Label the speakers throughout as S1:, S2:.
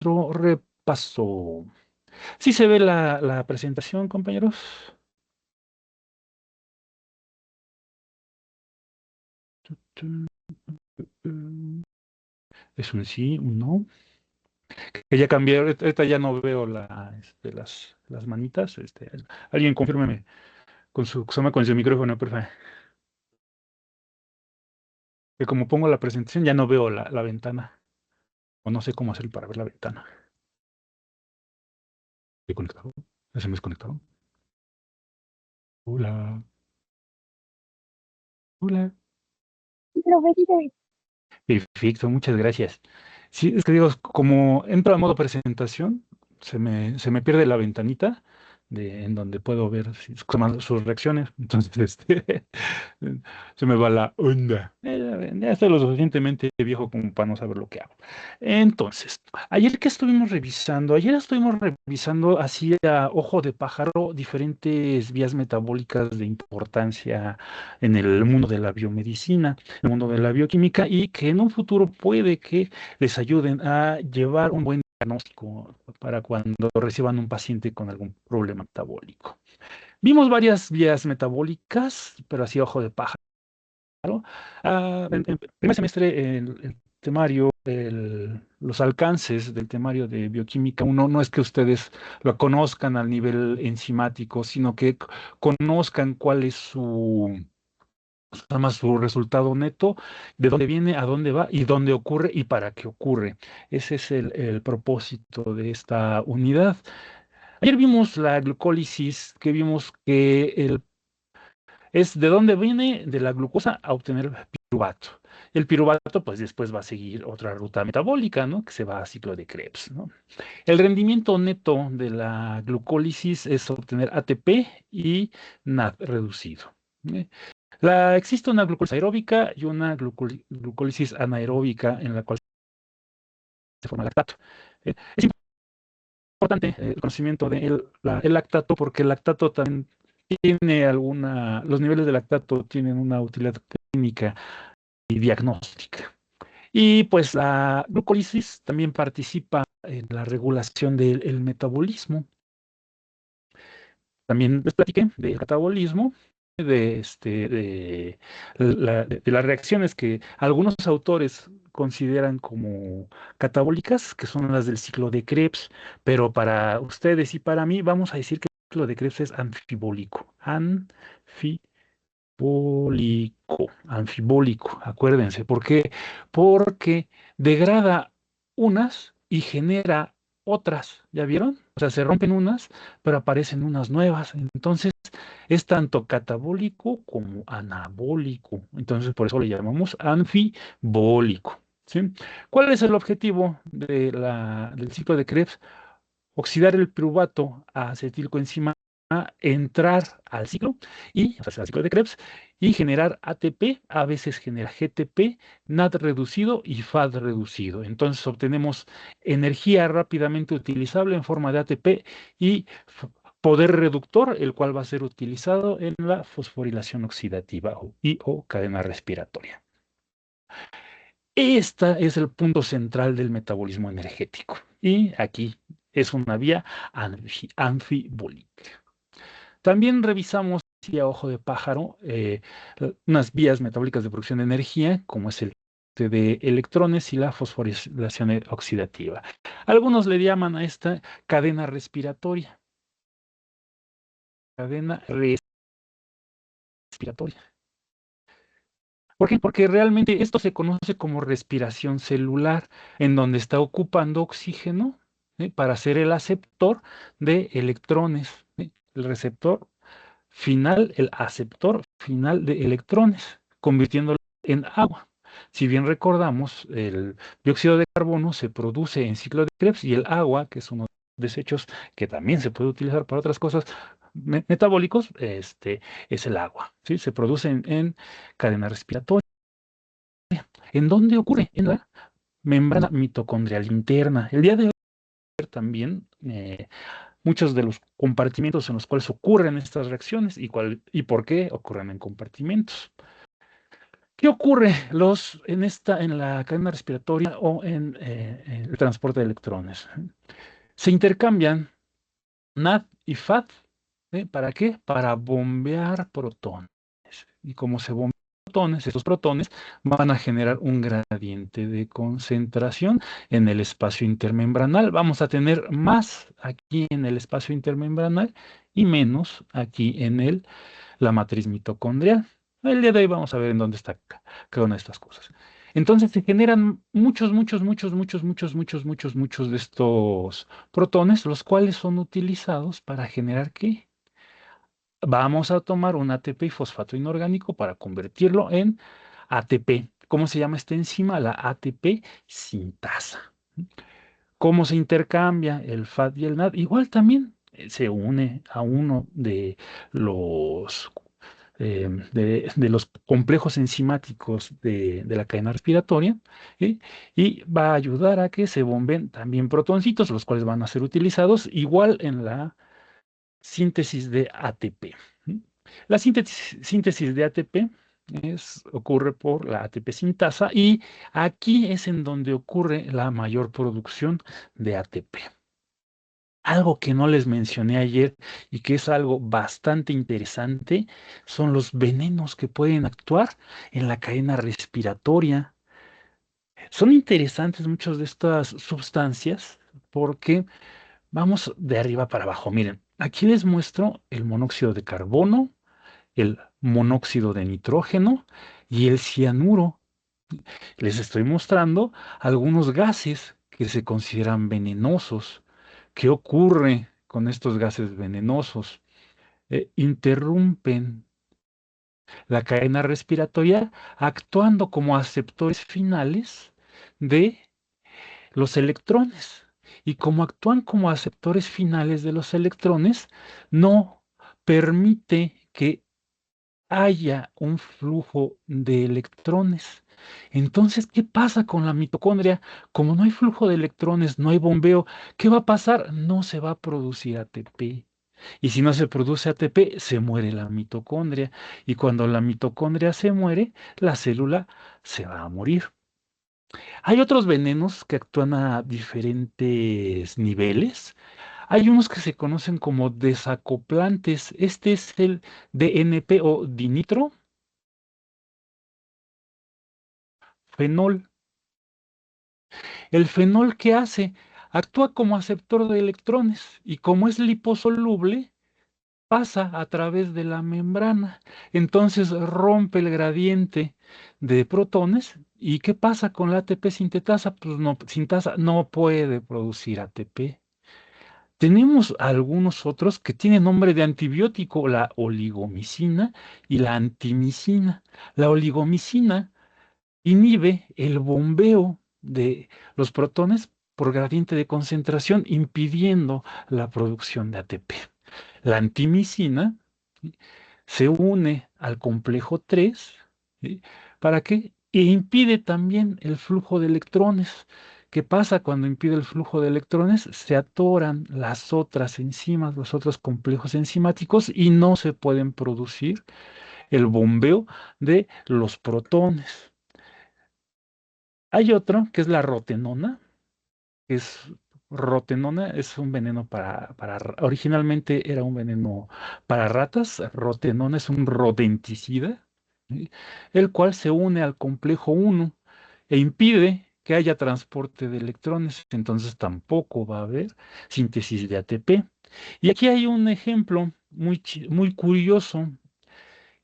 S1: Otro repaso. ¿Sí se ve la presentación, compañeros? Es un sí, un no. Que ya cambié, ahorita ya no veo las manitas. Alguien confírmeme con su micrófono, por favor. Que como pongo la presentación ya no veo la ventana. O no sé cómo hacer para ver la ventana. ¿Estoy conectado? ¿Se me desconectado? Hola, hola.
S2: Lo ves y te ves.
S1: Perfecto, muchas gracias. Sí, es que digo, como entro a modo presentación, se me pierde la ventanita en donde puedo ver sus reacciones. Entonces, se me va la onda. Ya estoy lo suficientemente viejo como para no saber lo que hago. Entonces, ayer estuvimos revisando así a ojo de pájaro diferentes vías metabólicas de importancia en el mundo de la biomedicina, el mundo de la bioquímica, y que en un futuro puede que les ayuden a llevar un buen diagnóstico para cuando reciban un paciente con algún problema metabólico. Vimos varias vías metabólicas, pero así a ojo de pájaro. En primer semestre, el temario, los alcances del temario de bioquímica uno no es que ustedes lo conozcan al nivel enzimático, sino que conozcan cuál es su resultado neto, de dónde viene, a dónde va y dónde ocurre y para qué ocurre. Ese es el propósito de esta unidad. Ayer vimos la glucólisis, que vimos que es de dónde viene de la glucosa a obtener piruvato. El piruvato, pues después va a seguir otra ruta metabólica, ¿no? Que se va a ciclo de Krebs, ¿no? El rendimiento neto de la glucólisis es obtener ATP y NAD reducido. ¿Eh? Existe una glucólisis aeróbica y una glucólisis anaeróbica en la cual se forma lactato. Es importante el conocimiento del lactato porque el lactato también los niveles de lactato tienen una utilidad clínica y diagnóstica. Y pues la glucólisis también participa en la regulación del metabolismo. También les platiqué del catabolismo, de las reacciones que algunos autores consideran como catabólicas, que son las del ciclo de Krebs, pero para ustedes y para mí vamos a decir que el ciclo de Krebs es anfibólico. Anfibólico, acuérdense. ¿Por qué? Porque degrada unas y genera otras, ¿ya vieron? O sea, se rompen unas, pero aparecen unas nuevas. Entonces, es tanto catabólico como anabólico. Entonces, por eso le llamamos anfibólico. ¿Sí? ¿Cuál es el objetivo del ciclo de Krebs? Oxidar el piruvato a acetilcoenzima, entrar al ciclo o sea, al ciclo de Krebs y generar ATP, a veces genera GTP, NAD reducido y FAD reducido. Entonces obtenemos energía rápidamente utilizable en forma de ATP y poder reductor, el cual va a ser utilizado en la fosforilación oxidativa o cadena respiratoria. Este es el punto central del metabolismo energético. Y aquí es una vía anfibólica. También revisamos a ojo de pájaro unas vías metabólicas de producción de energía, como es el de electrones y la fosforilación oxidativa. Algunos le llaman a esta cadena respiratoria. Cadena respiratoria. ¿Por qué? Porque realmente esto se conoce como respiración celular, en donde está ocupando oxígeno, para ser el aceptor de electrones. El receptor final, el aceptor final de electrones, convirtiéndolo en agua. Si bien recordamos, el dióxido de carbono se produce en ciclo de Krebs y el agua, que es uno de los desechos que también se puede utilizar para otras cosas metabólicos, es el agua. ¿Sí? Se produce en cadena respiratoria. ¿En dónde ocurre? En la membrana mitocondrial interna. El día de hoy también muchos de los compartimentos en los cuales ocurren estas reacciones y por qué ocurren en compartimentos. ¿Qué ocurre en la cadena respiratoria o en el transporte de electrones? Se intercambian NAD y FAD. ¿Para qué? Para bombear protones. Y como se bombean protones, estos protones van a generar un gradiente de concentración en el espacio intermembranal. Vamos a tener más aquí en el espacio intermembranal y menos aquí en la matriz mitocondrial. El día de hoy vamos a ver en dónde está cada una de estas cosas. Entonces se generan muchos de estos protones, los cuales son utilizados para generar ¿qué? Vamos a tomar un ATP y fosfato inorgánico para convertirlo en ATP. ¿Cómo se llama esta enzima? La ATP sintasa. ¿Cómo se intercambia el FAT y el NAD? Igual también se une a uno los, de los complejos enzimáticos de la cadena respiratoria, ¿sí? Y va a ayudar a que se bomben también protoncitos, los cuales van a ser utilizados igual en la síntesis de ATP. ¿Sí? La síntesis de ATP ocurre por la ATP sintasa y aquí es en donde ocurre la mayor producción de ATP. Algo que no les mencioné ayer y que es algo bastante interesante son los venenos que pueden actuar en la cadena respiratoria. Son interesantes muchas de estas sustancias porque vamos de arriba para abajo. Miren, aquí les muestro el monóxido de carbono, el monóxido de nitrógeno y el cianuro. Les estoy mostrando algunos gases que se consideran venenosos. ¿Qué ocurre con estos gases venenosos? Interrumpen la cadena respiratoria actuando como aceptores finales de los electrones. Y como actúan como aceptores finales de los electrones, no permite que haya un flujo de electrones. Entonces, ¿qué pasa con la mitocondria? Como no hay flujo de electrones, no hay bombeo, ¿qué va a pasar? No se va a producir ATP. Y si no se produce ATP, se muere la mitocondria. Y cuando la mitocondria se muere, la célula se va a morir. Hay otros venenos que actúan a diferentes niveles. Hay unos que se conocen como desacoplantes. Este es el DNP o dinitro fenol. El fenol, ¿qué hace? Actúa como aceptor de electrones y como es liposoluble, pasa a través de la membrana. Entonces rompe el gradiente de protones. ¿Y qué pasa con la ATP sintetasa? Pues no, sintasa no puede producir ATP. Tenemos algunos otros que tienen nombre de antibiótico, la oligomicina y la antimicina. La oligomicina inhibe el bombeo de los protones por gradiente de concentración, impidiendo la producción de ATP. La antimicina, ¿sí?, se une al complejo 3, ¿sí?, ¿para qué? E impide también el flujo de electrones. ¿Qué pasa cuando impide el flujo de electrones? Se atoran las otras enzimas, los otros complejos enzimáticos y no se pueden producir el bombeo de los protones. Hay otro que es la rotenona, que es rotenona, es un veneno originalmente era un veneno para ratas. Rotenona es un rodenticida, ¿sí?, el cual se une al complejo 1 e impide que haya transporte de electrones, entonces tampoco va a haber síntesis de ATP. Y aquí hay un ejemplo muy curioso,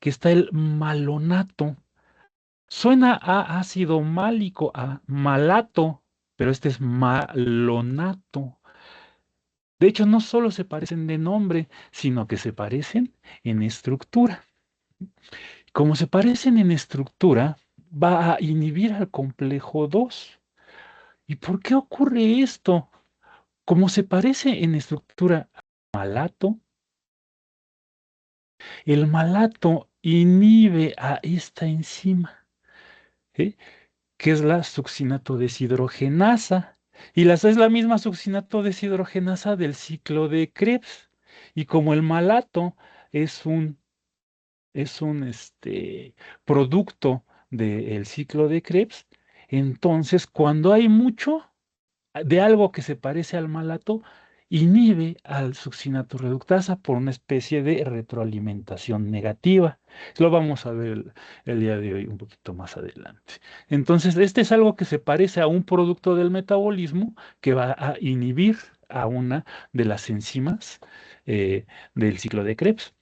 S1: que está el malonato. Suena a ácido málico, a malato, pero este es malonato. De hecho, no solo se parecen de nombre, sino que se parecen en estructura. Como se parecen en estructura, va a inhibir al complejo 2. ¿Y por qué ocurre esto? Como se parece en estructura al malato, el malato inhibe a esta enzima, ¿sí?, que es la succinato deshidrogenasa. Y es la misma succinato deshidrogenasa del ciclo de Krebs. Y como el malato es un producto del ciclo de Krebs, entonces cuando hay mucho de algo que se parece al malato, inhibe al succinato reductasa por una especie de retroalimentación negativa. Lo vamos a ver el día de hoy un poquito más adelante. Entonces, este es algo que se parece a un producto del metabolismo que va a inhibir a una de las enzimas del ciclo de Krebs.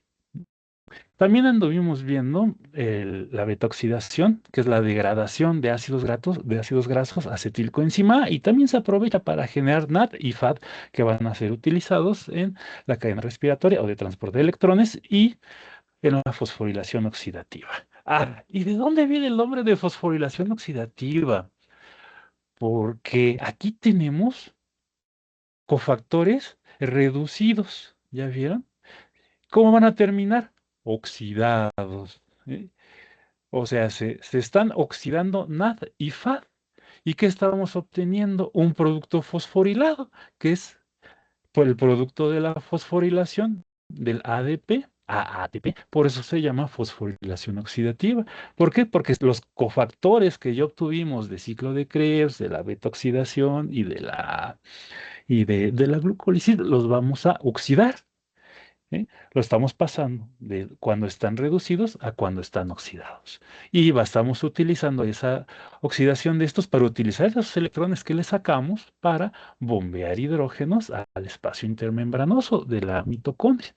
S1: También anduvimos viendo la beta-oxidación, que es la degradación de ácidos grasos a acetilcoenzima A, y también se aprovecha para generar NAD y FAD que van a ser utilizados en la cadena respiratoria o de transporte de electrones y en la fosforilación oxidativa. ¿Y de dónde viene el nombre de fosforilación oxidativa? Porque aquí tenemos cofactores reducidos, ¿ya vieron? ¿Cómo van a terminar? Oxidados. ¿Eh? O sea, se están oxidando NAD y FAD. ¿Y qué estamos obteniendo? Un producto fosforilado, que es por el producto de la fosforilación del ADP a ATP. Por eso se llama fosforilación oxidativa. ¿Por qué? Porque los cofactores que ya obtuvimos de ciclo de Krebs, de la beta-oxidación y de la glucólisis, los vamos a oxidar. ¿Eh? Lo estamos pasando de cuando están reducidos a cuando están oxidados. Y estamos utilizando esa oxidación de estos para utilizar esos electrones que le sacamos para bombear hidrógenos al espacio intermembranoso de la mitocondria.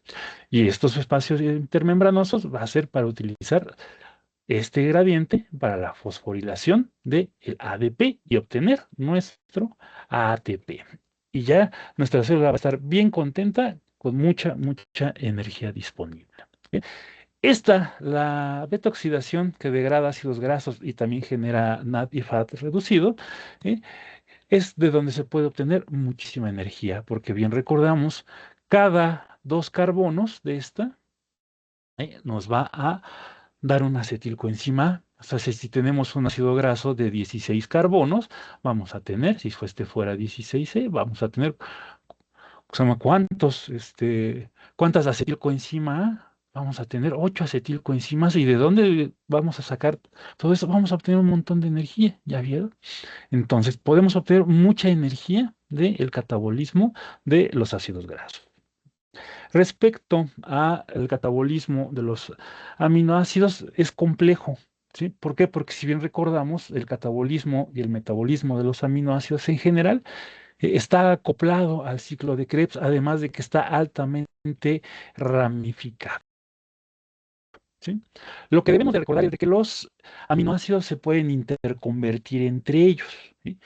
S1: Y estos espacios intermembranosos va a ser para utilizar este gradiente para la fosforilación del ADP y obtener nuestro ATP. Y ya nuestra célula va a estar bien contenta con mucha, mucha energía disponible. ¿Bien? La beta-oxidación que degrada ácidos grasos y también genera NAD y FAD reducido, ¿eh? Es de donde se puede obtener muchísima energía, porque bien recordamos, cada 2 carbonos de esta nos va a dar una acetilcoenzima. O sea, si tenemos un ácido graso de 16 carbonos, vamos a tener, si este fuera 16C, vamos a tener, ¿cuántas acetilcoenzima A? Vamos a tener 8 acetilcoenzimas. ¿Y de dónde vamos a sacar todo eso? Vamos a obtener un montón de energía, ¿ya vieron? Entonces, podemos obtener mucha energía del catabolismo de los ácidos grasos. Respecto al catabolismo de los aminoácidos, es complejo. ¿Sí? ¿Por qué? Porque si bien recordamos, el catabolismo y el metabolismo de los aminoácidos en general está acoplado al ciclo de Krebs, además de que está altamente ramificado. ¿Sí? Lo que debemos de recordar es de que los aminoácidos se pueden interconvertir entre ellos. ¿Sí?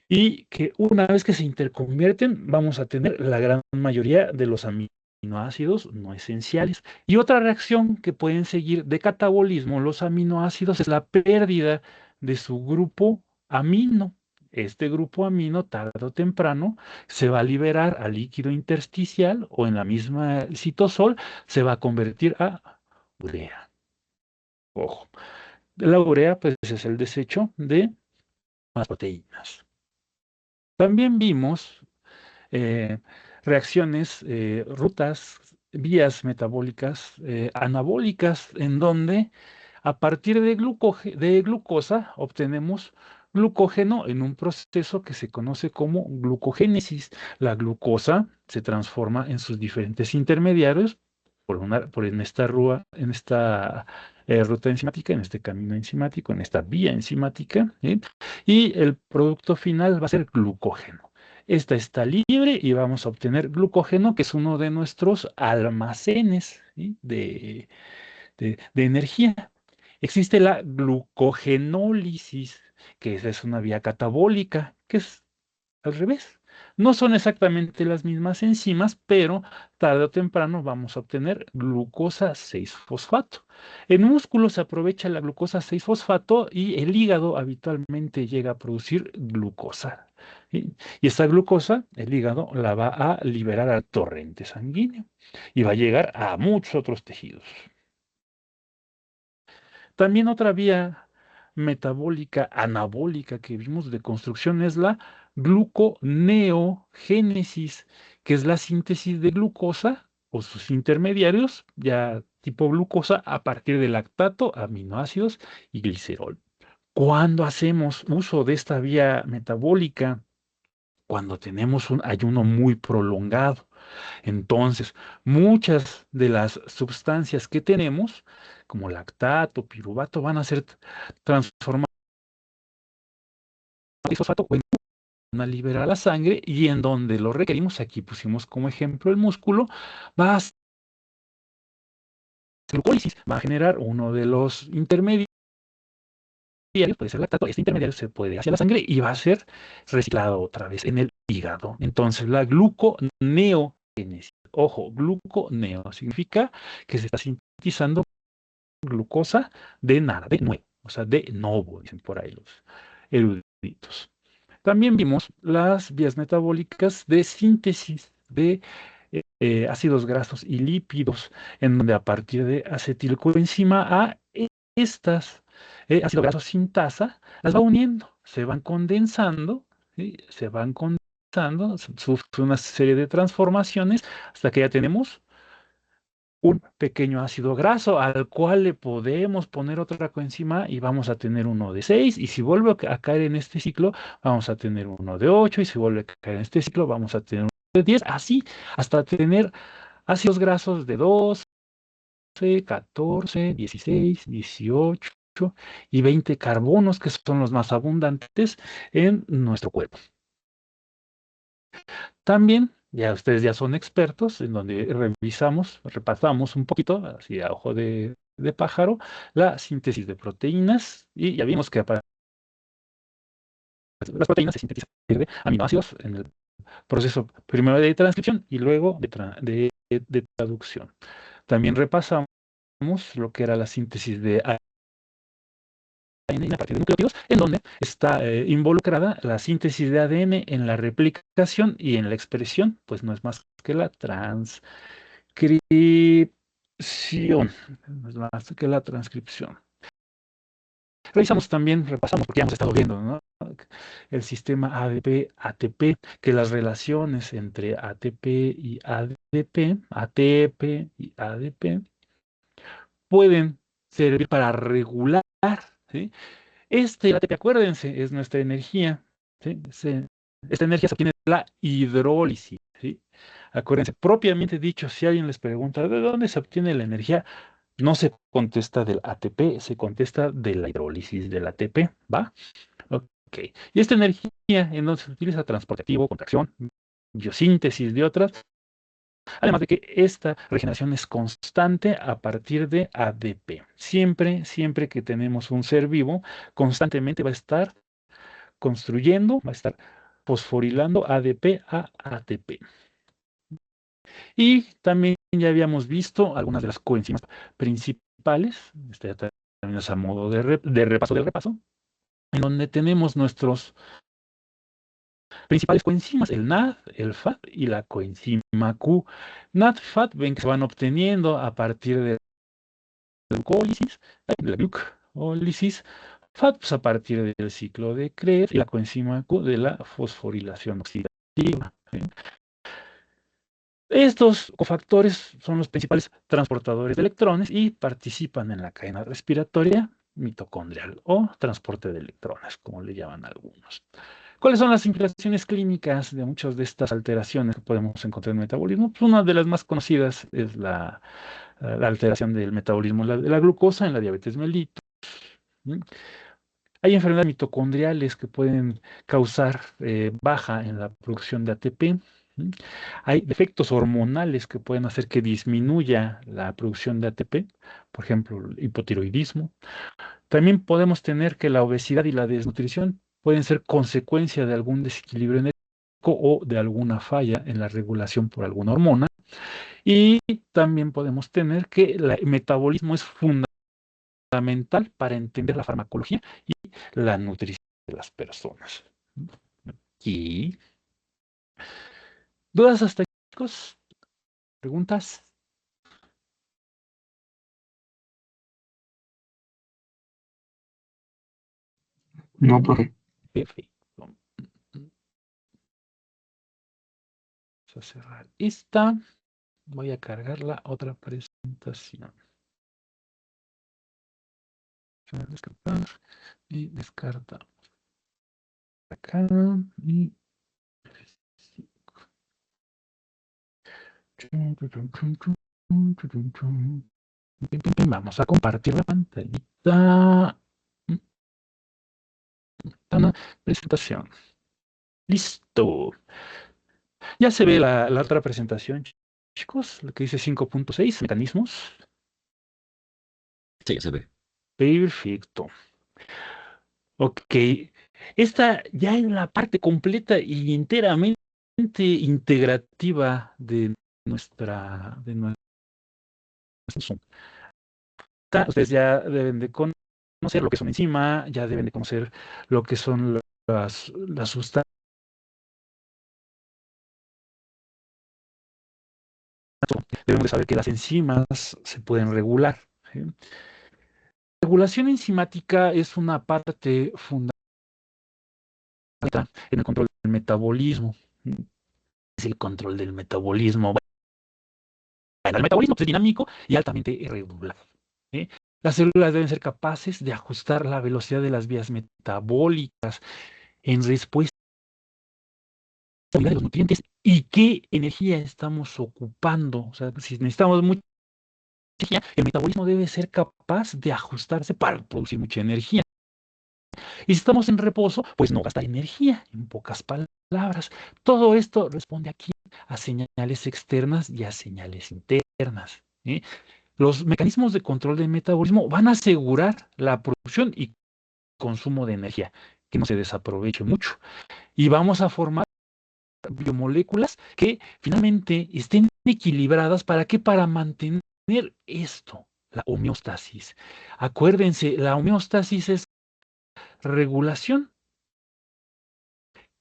S1: Y que una vez que se interconvierten, vamos a tener la gran mayoría de los aminoácidos no esenciales. Y otra reacción que pueden seguir de catabolismo los aminoácidos es la pérdida de su grupo amino. Este grupo amino, tarde o temprano, se va a liberar al líquido intersticial o en la misma citosol, se va a convertir a urea. Ojo, la urea pues es el desecho de las proteínas. También vimos reacciones, rutas, vías metabólicas anabólicas, en donde a partir de glucosa obtenemos glucógeno en un proceso que se conoce como glucogénesis. La glucosa se transforma en sus diferentes intermediarios en esta ruta enzimática, en este camino enzimático, en esta vía enzimática, ¿sí? Y el producto final va a ser glucógeno. Esta está libre y vamos a obtener glucógeno, que es uno de nuestros almacenes, ¿sí? de energía. Existe la glucogenólisis, que esa es una vía catabólica, que es al revés. No son exactamente las mismas enzimas, pero tarde o temprano vamos a obtener glucosa 6-fosfato. En músculo se aprovecha la glucosa 6-fosfato y el hígado habitualmente llega a producir glucosa. ¿Sí? Y esta glucosa, el hígado la va a liberar al torrente sanguíneo y va a llegar a muchos otros tejidos. También otra vía metabólica anabólica que vimos de construcción es la gluconeogénesis, que es la síntesis de glucosa o sus intermediarios, ya tipo glucosa a partir de lactato, aminoácidos y glicerol. Cuando hacemos uso de esta vía metabólica, cuando tenemos un ayuno muy prolongado, entonces muchas de las sustancias que tenemos, como lactato, piruvato, van a ser transformadas en fosfato o en van a liberar a la sangre y en donde lo requerimos, aquí pusimos como ejemplo el músculo, va a hacer glucólisis, va a generar uno de los intermediarios, puede ser lactato, este intermediario se puede ir hacia la sangre y va a ser reciclado otra vez en el hígado. Entonces la gluconeogénesis, ojo, gluconeo significa que se está sintetizando glucosa de nada, de nuevo, o sea, de novo, dicen por ahí los eruditos. También vimos las vías metabólicas de síntesis de ácidos grasos y lípidos, en donde a partir de acetilcoenzima A, estas ácidos grasos sintasa las va uniendo, se van condensando, ¿sí? Se van condensando, sufre una serie de transformaciones hasta que ya tenemos un pequeño ácido graso al cual le podemos poner otra coenzima y vamos a tener uno de 6 y si vuelve a caer en este ciclo vamos a tener uno de 8 y si vuelve a caer en este ciclo vamos a tener uno de 10, así hasta tener ácidos grasos de 12, 14, 16, 18 y 20 carbonos que son los más abundantes en nuestro cuerpo. También, ya ustedes ya son expertos, en donde repasamos un poquito, así a ojo de pájaro, la síntesis de proteínas, y ya vimos que las proteínas se sintetizan a partir de aminoácidos en el proceso primero de transcripción y luego de traducción. También repasamos lo que era la síntesis de ADN a partir de nucleótidos, en donde está involucrada la síntesis de ADN en la replicación y en la expresión, pues no es más que la transcripción, no es más que la transcripción. Revisamos también, repasamos, porque ya hemos estado viendo, ¿no? El sistema ADP-ATP, que las relaciones entre ATP y ADP pueden servir para regular, ¿sí? El ATP, acuérdense, es nuestra energía, ¿sí? Esta energía se obtiene de la hidrólisis, ¿sí? Acuérdense, propiamente dicho, si alguien les pregunta de dónde se obtiene la energía, no se contesta del ATP, se contesta de la hidrólisis del ATP, ¿va? Ok. Y esta energía en donde se utiliza transporte activo, contracción, biosíntesis de otras, además de que esta regeneración es constante a partir de ADP. Siempre que tenemos un ser vivo, constantemente va a estar construyendo, va a estar fosforilando ADP a ATP. Y también ya habíamos visto algunas de las coenzimas principales, ya también es a modo de repaso del repaso, en donde tenemos nuestros principales coenzimas, el NAD, el FAT y la coenzima Q. NAD, FAT, ven que se van obteniendo a partir de la glucólisis, FAT pues, a partir del ciclo de Krebs y la coenzima Q de la fosforilación oxidativa. ¿Sí? Estos cofactores son los principales transportadores de electrones y participan en la cadena respiratoria mitocondrial o transporte de electrones, como le llaman algunos. ¿Cuáles son las implicaciones clínicas de muchas de estas alteraciones que podemos encontrar en el metabolismo? Pues una de las más conocidas es la alteración del metabolismo de la glucosa en la diabetes mellitus. ¿Sí? Hay enfermedades mitocondriales que pueden causar baja en la producción de ATP. ¿Sí? Hay defectos hormonales que pueden hacer que disminuya la producción de ATP, por ejemplo, el hipotiroidismo. También podemos tener que la obesidad y la desnutrición pueden ser consecuencia de algún desequilibrio energético o de alguna falla en la regulación por alguna hormona. Y también podemos tener que el metabolismo es fundamental para entender la farmacología y la nutrición de las personas. ¿Y dudas hasta aquí, chicos? ¿Preguntas?
S3: No, profe.
S1: Perfecto. Vamos a cerrar esta. Voy a cargar la otra presentación. Descartar y descartamos. Acá y vamos a compartir la pantallita. Una presentación. Listo. Ya se ve la otra presentación, chicos, la que dice 5.6, mecanismos.
S4: Sí, ya se ve.
S1: Perfecto. Ok. Esta ya es la parte completa y enteramente integrativa de nuestra Zoom. Ustedes ya deben de conocer lo que son enzima, ya deben de conocer lo que son las sustancias. Debemos de saber que las enzimas se pueden regular, ¿sí? La regulación enzimática es una parte fundamental en el control del metabolismo. Es el control del metabolismo. Bueno, el metabolismo es dinámico y altamente irregular, ¿sí? Las células deben ser capaces de ajustar la velocidad de las vías metabólicas en respuesta a de los nutrientes y qué energía estamos ocupando. O sea, si necesitamos mucha energía, el metabolismo debe ser capaz de ajustarse para producir mucha energía. Y si estamos en reposo, pues no gasta energía, en pocas palabras. Todo esto responde aquí a señales externas y a señales internas, ¿sí? Los mecanismos de control del metabolismo van a asegurar la producción y consumo de energía, que no se desaproveche mucho. Y vamos a formar biomoléculas que finalmente estén equilibradas. ¿Para qué? Para mantener esto, la homeostasis. Acuérdense, la homeostasis es regulación.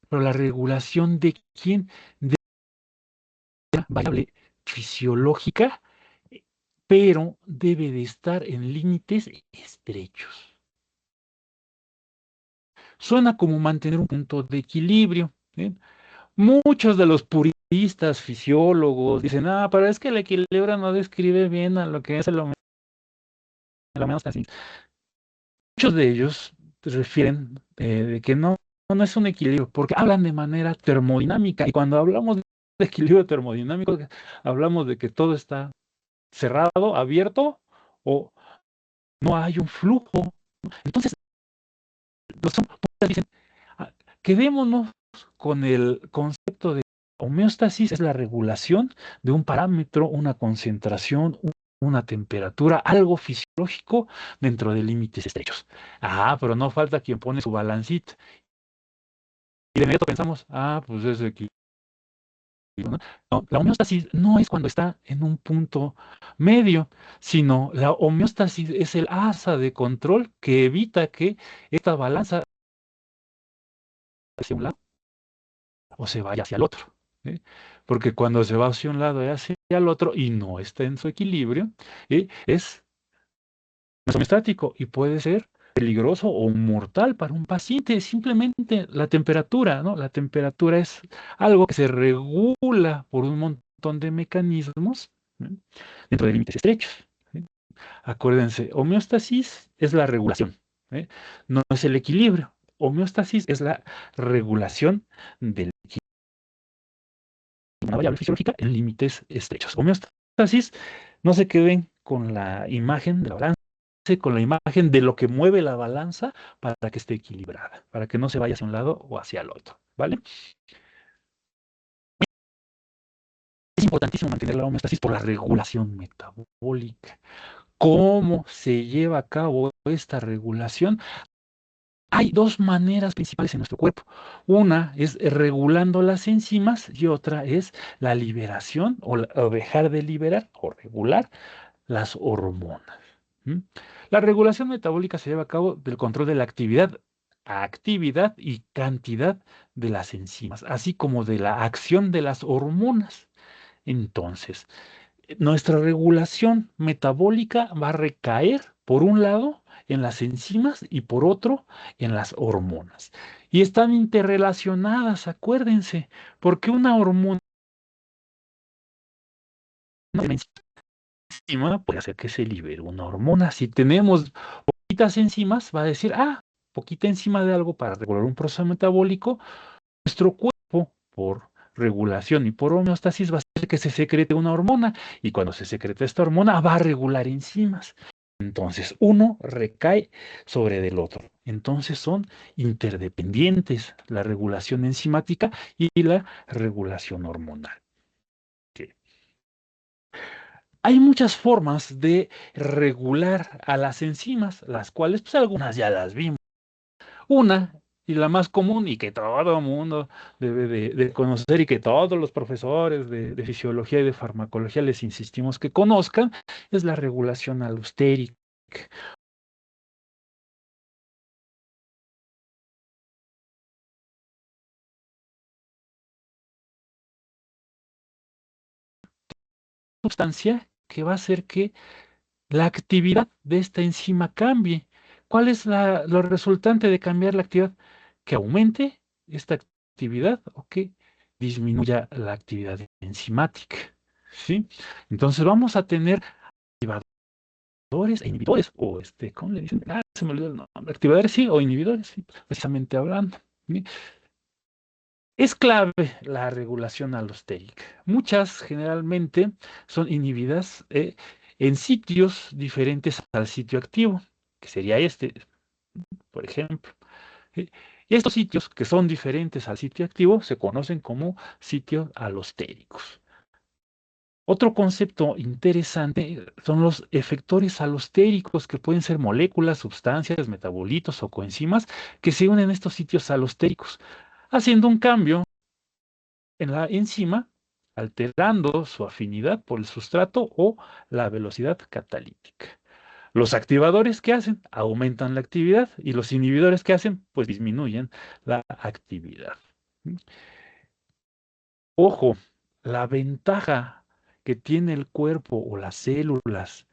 S1: Pero la regulación de quién, de una variable fisiológica, pero debe de estar en límites estrechos. Suena como mantener un punto de equilibrio, ¿sí? Muchos de los puristas, fisiólogos, dicen, pero es que el equilibrio no describe bien a lo que es la homeostasis. Muchos de ellos refieren de que no es un equilibrio, porque hablan de manera termodinámica, y cuando hablamos de equilibrio termodinámico, hablamos de que todo está cerrado, abierto, o no hay un flujo. Entonces, los puristas dicen, quedémonos con el concepto de homeostasis. Es la regulación de un parámetro, una concentración, una temperatura, algo fisiológico dentro de límites estrechos. Pero no falta quien pone su balancita. Y de inmediato pensamos, pues es equilibrio, ¿no? No, la homeostasis no es cuando está en un punto medio, sino la homeostasis es el asa de control que evita que esta balanza hacia un lado o se vaya hacia el otro, ¿sí? Porque cuando se va hacia un lado y hacia el otro y no está en su equilibrio, es homeostático y puede ser peligroso o mortal para un paciente. Simplemente la temperatura, ¿no? La temperatura es algo que se regula por un montón de mecanismos, ¿sí? Dentro de límites estrechos, ¿sí? Acuérdense, homeostasis es la regulación, ¿sí? No es el equilibrio. Homeostasis es la regulación del equilibrio, una variable fisiológica en límites estrechos. Homeostasis, no se queden con la imagen de la balanza, con la imagen de lo que mueve la balanza para que esté equilibrada, para que no se vaya hacia un lado o hacia el otro, ¿vale? Es importantísimo mantener la homeostasis por la regulación metabólica. ¿Cómo se lleva a cabo esta regulación? Hay dos maneras principales en nuestro cuerpo. Una es regulando las enzimas y otra es la liberación o dejar de liberar o regular las hormonas. La regulación metabólica se lleva a cabo del control de la actividad y cantidad de las enzimas, así como de la acción de las hormonas. Entonces, nuestra regulación metabólica va a recaer, por un lado, en las enzimas y por otro, en las hormonas. Y están interrelacionadas, acuérdense, porque una hormona, una enzima puede hacer que se libere una hormona. Si tenemos poquitas enzimas, va a decir, poquita enzima de algo para regular un proceso metabólico, nuestro cuerpo, por regulación y por homeostasis, va a hacer que se secrete una hormona, y cuando se secreta esta hormona va a regular enzimas. Entonces, uno recae sobre del otro. Entonces son interdependientes la regulación enzimática y la regulación hormonal. Okay. Hay muchas formas de regular a las enzimas, las cuales, pues algunas ya las vimos. Una, y la más común, y que todo el mundo debe de conocer, y que todos los profesores de fisiología y de farmacología les insistimos que conozcan, es la regulación alostérica. Sustancia que va a hacer que la actividad de esta enzima cambie. ¿Cuál es lo resultante de cambiar la actividad? Que aumente esta actividad o que disminuya la actividad enzimática. ¿Sí? Entonces vamos a tener activadores e inhibidores, o ¿cómo le dicen? Se me olvidó el nombre. Activadores, sí, o inhibidores, sí, precisamente hablando. ¿Sí? Es clave la regulación alostérica. Muchas generalmente son inhibidas en sitios diferentes al sitio activo, que sería por ejemplo. ¿Sí? Y estos sitios que son diferentes al sitio activo se conocen como sitios alostéricos. Otro concepto interesante son los efectores alostéricos, que pueden ser moléculas, sustancias, metabolitos o coenzimas que se unen a estos sitios alostéricos, haciendo un cambio en la enzima, alterando su afinidad por el sustrato o la velocidad catalítica. Los activadores, ¿qué hacen? Aumentan la actividad, y los inhibidores, ¿qué hacen? Pues disminuyen la actividad. Ojo, la ventaja que tiene el cuerpo o las células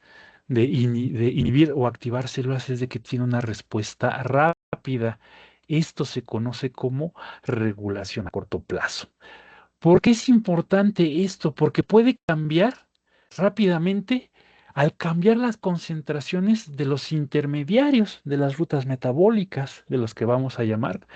S1: de inhibir o activar células es de que tiene una respuesta rápida. Esto se conoce como regulación a corto plazo. ¿Por qué es importante esto? Porque puede cambiar rápidamente al cambiar las concentraciones de los intermediarios de las rutas metabólicas, de los que vamos a llamar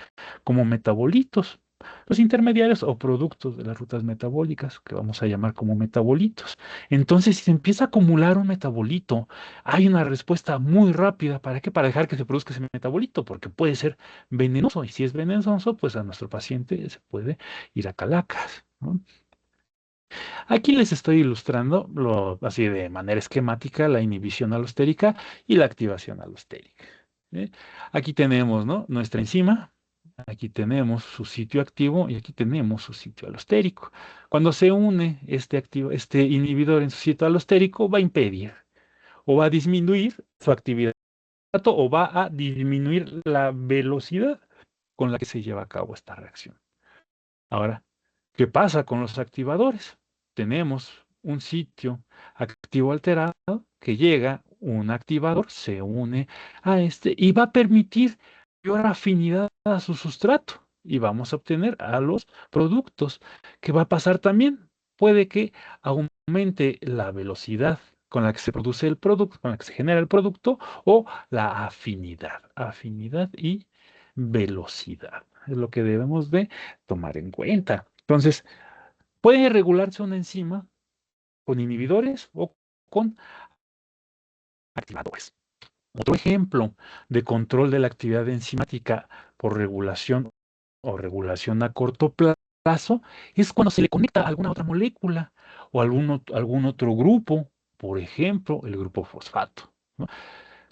S1: como metabolitos. Los intermediarios o productos de las rutas metabólicas, que vamos a llamar como metabolitos. Entonces, si se empieza a acumular un metabolito, hay una respuesta muy rápida. ¿Para qué? Para dejar que se produzca ese metabolito, porque puede ser venenoso. Y si es venenoso, pues a nuestro paciente se puede ir a calacas, ¿no? Aquí les estoy ilustrando así de manera esquemática la inhibición alostérica y la activación alostérica. ¿Sí? Aquí tenemos, ¿no?, nuestra enzima. Aquí tenemos su sitio activo y aquí tenemos su sitio alostérico. Cuando se une este inhibidor en su sitio alostérico, va a impedir o va a disminuir su actividad o va a disminuir la velocidad con la que se lleva a cabo esta reacción. Ahora, ¿qué pasa con los activadores? Tenemos un sitio activo alterado que llega, un activador se une a este y va a permitir mayor afinidad a su sustrato, y vamos a obtener a los productos. ¿Qué va a pasar también? Puede que aumente la velocidad con la que se produce el producto, con la que se genera el producto, o la afinidad y velocidad. Es lo que debemos de tomar en cuenta. Entonces, puede regularse una enzima con inhibidores o con activadores. Otro ejemplo de control de la actividad enzimática por regulación o regulación a corto plazo es cuando se le conecta alguna otra molécula o algún otro grupo, por ejemplo, el grupo fosfato, ¿no?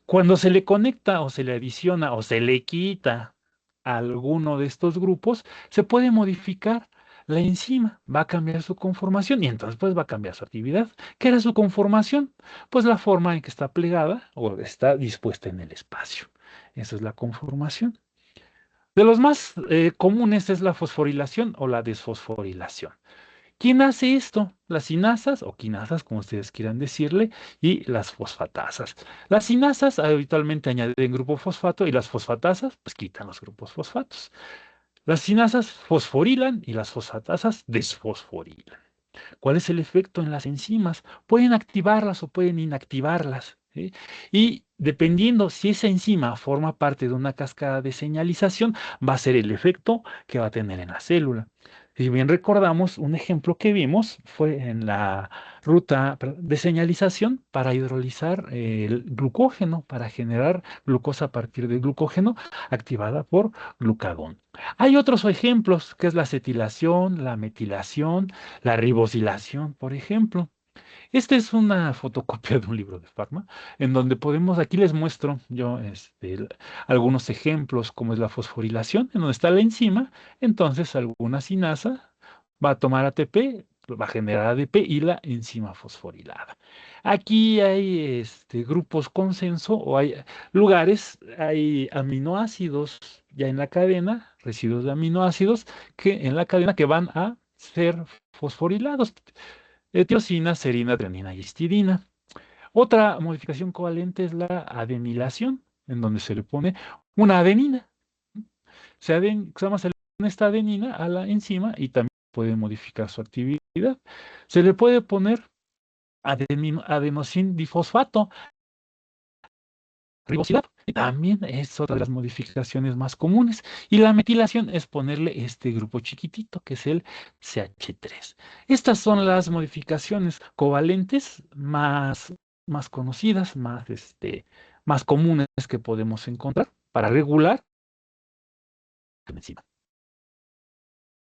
S1: Cuando se le conecta o se le adiciona o se le quita a alguno de estos grupos, se puede modificar la enzima, va a cambiar su conformación y entonces pues va a cambiar su actividad. ¿Qué era su conformación? Pues la forma en que está plegada o está dispuesta en el espacio. Esa es la conformación. De los más comunes es la fosforilación o la desfosforilación. ¿Quién hace esto? Las sinasas o quinasas, como ustedes quieran decirle, y las fosfatasas. Las sinasas habitualmente añaden grupo fosfato y las fosfatasas pues quitan los grupos fosfatos. Las sinasas fosforilan y las fosfatasas desfosforilan. ¿Cuál es el efecto en las enzimas? Pueden activarlas o pueden inactivarlas, ¿sí? Y dependiendo si esa enzima forma parte de una cascada de señalización, va a ser el efecto que va a tener en la célula. Si bien recordamos, un ejemplo que vimos fue en la ruta de señalización para hidrolizar el glucógeno, para generar glucosa a partir del glucógeno activada por glucagón. Hay otros ejemplos, que es la acetilación, la metilación, la ribosilación, por ejemplo. Esta es una fotocopia de un libro de Pharma, en donde podemos, aquí les muestro yo algunos ejemplos, como es la fosforilación, en donde está la enzima, entonces alguna sinasa va a tomar ATP, va a generar ADP y la enzima fosforilada. Aquí hay grupos consenso o hay lugares, hay aminoácidos ya en la cadena, residuos de aminoácidos que en la cadena que van a ser fosforilados. Tiosina, serina, adenina y histidina. Otra modificación covalente es la adenilación, en donde se le pone una adenina. Se llama esta adenina a la enzima y también puede modificar su actividad. Se le puede poner adenosin difosfato, ribosidad. También es otra de las modificaciones más comunes. Y la metilación es ponerle este grupo chiquitito, que es el CH3. Estas son las modificaciones covalentes más conocidas, más comunes que podemos encontrar para regular la enzima.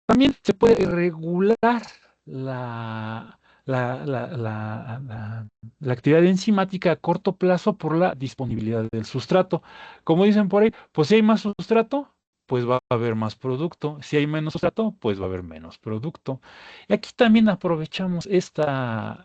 S1: También se puede regular la, la actividad enzimática a corto plazo por la disponibilidad del sustrato. Como dicen por ahí, pues si hay más sustrato, pues va a haber más producto. Si hay menos sustrato, pues va a haber menos producto. Y aquí también aprovechamos esta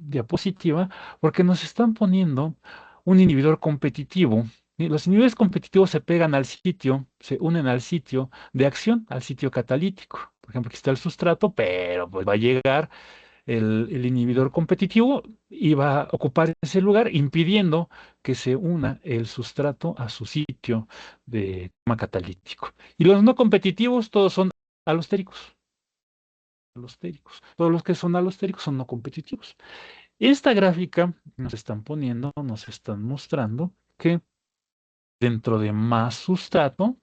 S1: diapositiva porque nos están poniendo un inhibidor competitivo. Y los inhibidores competitivos se pegan al sitio, se unen al sitio de acción, al sitio catalítico. Por ejemplo, aquí está el sustrato, pero pues va a llegar el inhibidor competitivo y va a ocupar ese lugar, impidiendo que se una el sustrato a su sitio de toma catalítico. Y los no competitivos, todos son alostéricos. Alostéricos. Todos los que son alostéricos son no competitivos. Esta gráfica nos están poniendo, nos están mostrando que dentro de más sustrato,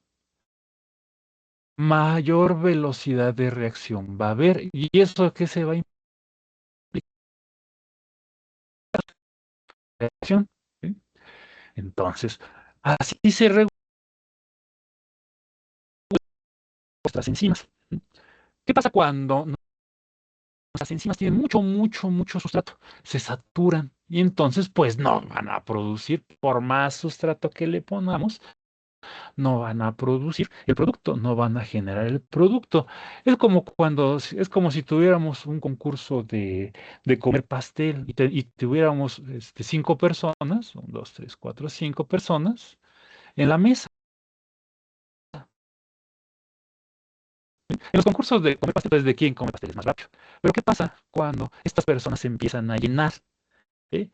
S1: mayor velocidad de reacción va a haber. ¿Y eso qué se va a implicar? Reacción, ¿sí? Entonces, así se regulan nuestras enzimas. ¿Qué pasa cuando nuestras enzimas tienen mucho sustrato? Se saturan y entonces, pues no van a producir, por más sustrato que le pongamos, no van a producir el producto, no van a generar el producto. Es como si tuviéramos un concurso de comer pastel y tuviéramos 5 personas, 1, 2, 3, 4, 5 personas en la mesa. En los concursos de comer pastel es de quién come pasteles más rápido. Pero ¿qué pasa cuando estas personas se empiezan a llenar? ¿Sí?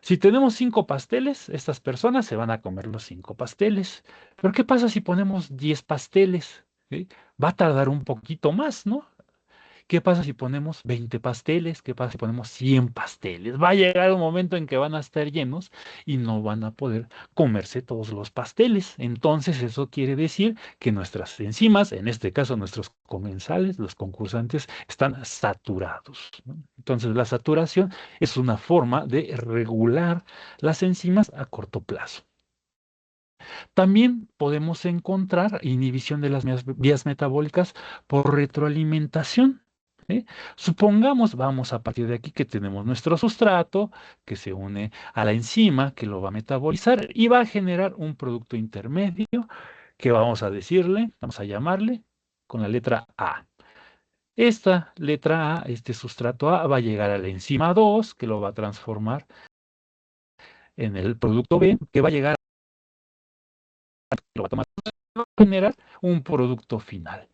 S1: Si tenemos 5 pasteles, estas personas se van a comer los 5 pasteles. Pero ¿qué pasa si ponemos 10 pasteles? ¿Sí? Va a tardar un poquito más, ¿no? ¿Qué pasa si ponemos 20 pasteles? ¿Qué pasa si ponemos 100 pasteles? Va a llegar un momento en que van a estar llenos y no van a poder comerse todos los pasteles. Entonces eso quiere decir que nuestras enzimas, en este caso nuestros comensales, los concursantes, están saturados, ¿no? Entonces la saturación es una forma de regular las enzimas a corto plazo. También podemos encontrar inhibición de las vías metabólicas por retroalimentación. ¿Sí? Supongamos, vamos a partir de aquí que tenemos nuestro sustrato que se une a la enzima que lo va a metabolizar y va a generar un producto intermedio que vamos a decirle, vamos a llamarle con la letra A. Esta letra A, este sustrato A, va a llegar a la enzima 2 que lo va a transformar en el producto B que va a llegar, lo va a tomar, va a generar un producto final.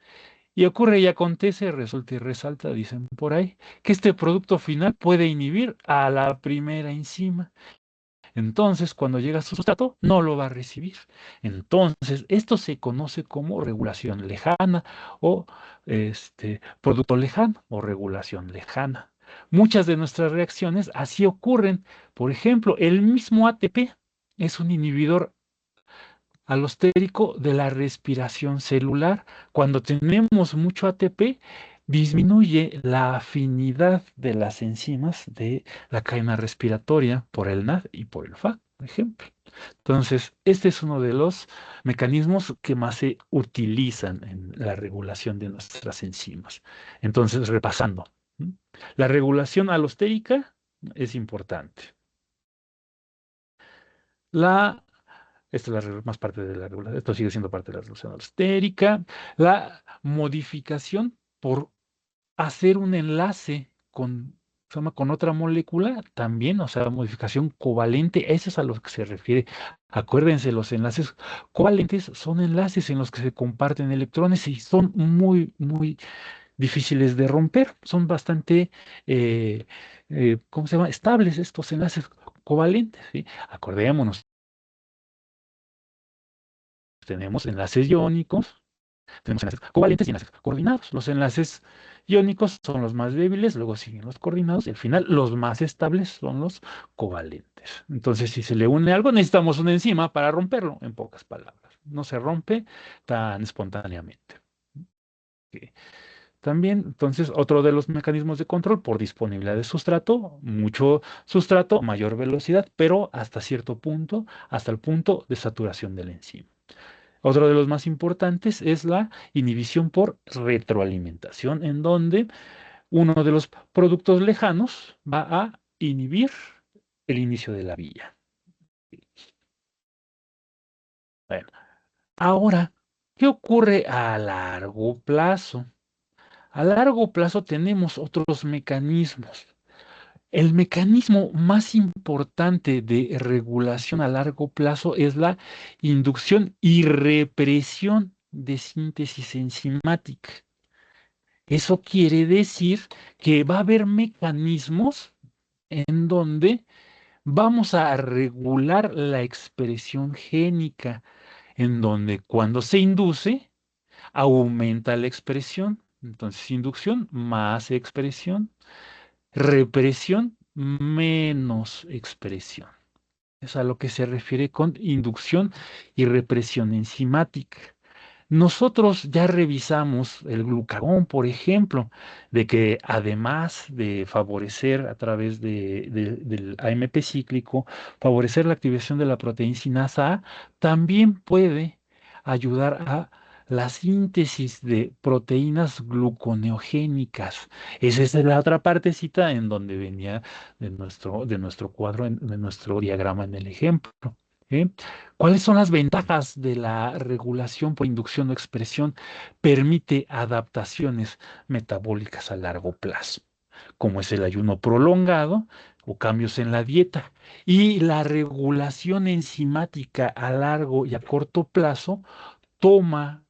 S1: Y ocurre y acontece, resulta y resalta, dicen por ahí, que este producto final puede inhibir a la primera enzima. Entonces, cuando llega a su sustrato, no lo va a recibir. Entonces, esto se conoce como regulación lejana o producto lejano o regulación lejana. Muchas de nuestras reacciones así ocurren. Por ejemplo, el mismo ATP. es un inhibidor alostérico de la respiración celular. Cuando tenemos mucho ATP, disminuye la afinidad de las enzimas de la cadena respiratoria por el NAD y por el FAD, por ejemplo. Entonces, este es uno de los mecanismos que más se utilizan en la regulación de nuestras enzimas. Entonces, repasando, ¿m? La regulación alostérica es importante. La Esta es más parte de la regulación, esto sigue siendo parte de la regulación alostérica. La modificación por hacer un enlace con otra molécula, también, o sea, modificación covalente, eso es a lo que se refiere. Acuérdense, los enlaces covalentes son enlaces en los que se comparten electrones y son muy, muy difíciles de romper. Son bastante, ¿cómo se llama? Estables estos enlaces covalentes, ¿sí? Acordémonos, tenemos enlaces iónicos, tenemos enlaces covalentes y enlaces coordinados. Los enlaces iónicos son los más débiles, luego siguen los coordinados y al final los más estables son los covalentes. Entonces, si se le une algo, necesitamos una enzima para romperlo, en pocas palabras. No se rompe tan espontáneamente. Ok. También, entonces, otro de los mecanismos de control por disponibilidad de sustrato, mucho sustrato, mayor velocidad, pero hasta cierto punto, hasta el punto de saturación de la enzima. Otro de los más importantes es la inhibición por retroalimentación, en donde uno de los productos lejanos va a inhibir el inicio de la vía. Bueno, ahora, ¿qué ocurre a largo plazo? A largo plazo tenemos otros mecanismos. El mecanismo más importante de regulación a largo plazo es la inducción y represión de síntesis enzimática. Eso quiere decir que va a haber mecanismos en donde vamos a regular la expresión génica, en donde cuando se induce, aumenta la expresión. Entonces, inducción más expresión, represión menos expresión. Es a lo que se refiere con inducción y represión enzimática. Nosotros ya revisamos el glucagón, por ejemplo, de que además de favorecer a través del AMP cíclico, favorecer la activación de la proteína sinasa A, también puede ayudar a la síntesis de proteínas gluconeogénicas. Esa es la otra partecita en donde venía de nuestro cuadro, de nuestro diagrama en el ejemplo. ¿Eh? ¿Cuáles son las ventajas de la regulación por inducción o expresión? Permite adaptaciones metabólicas a largo plazo, como es el ayuno prolongado o cambios en la dieta. Y la regulación enzimática a largo y a corto plazo toma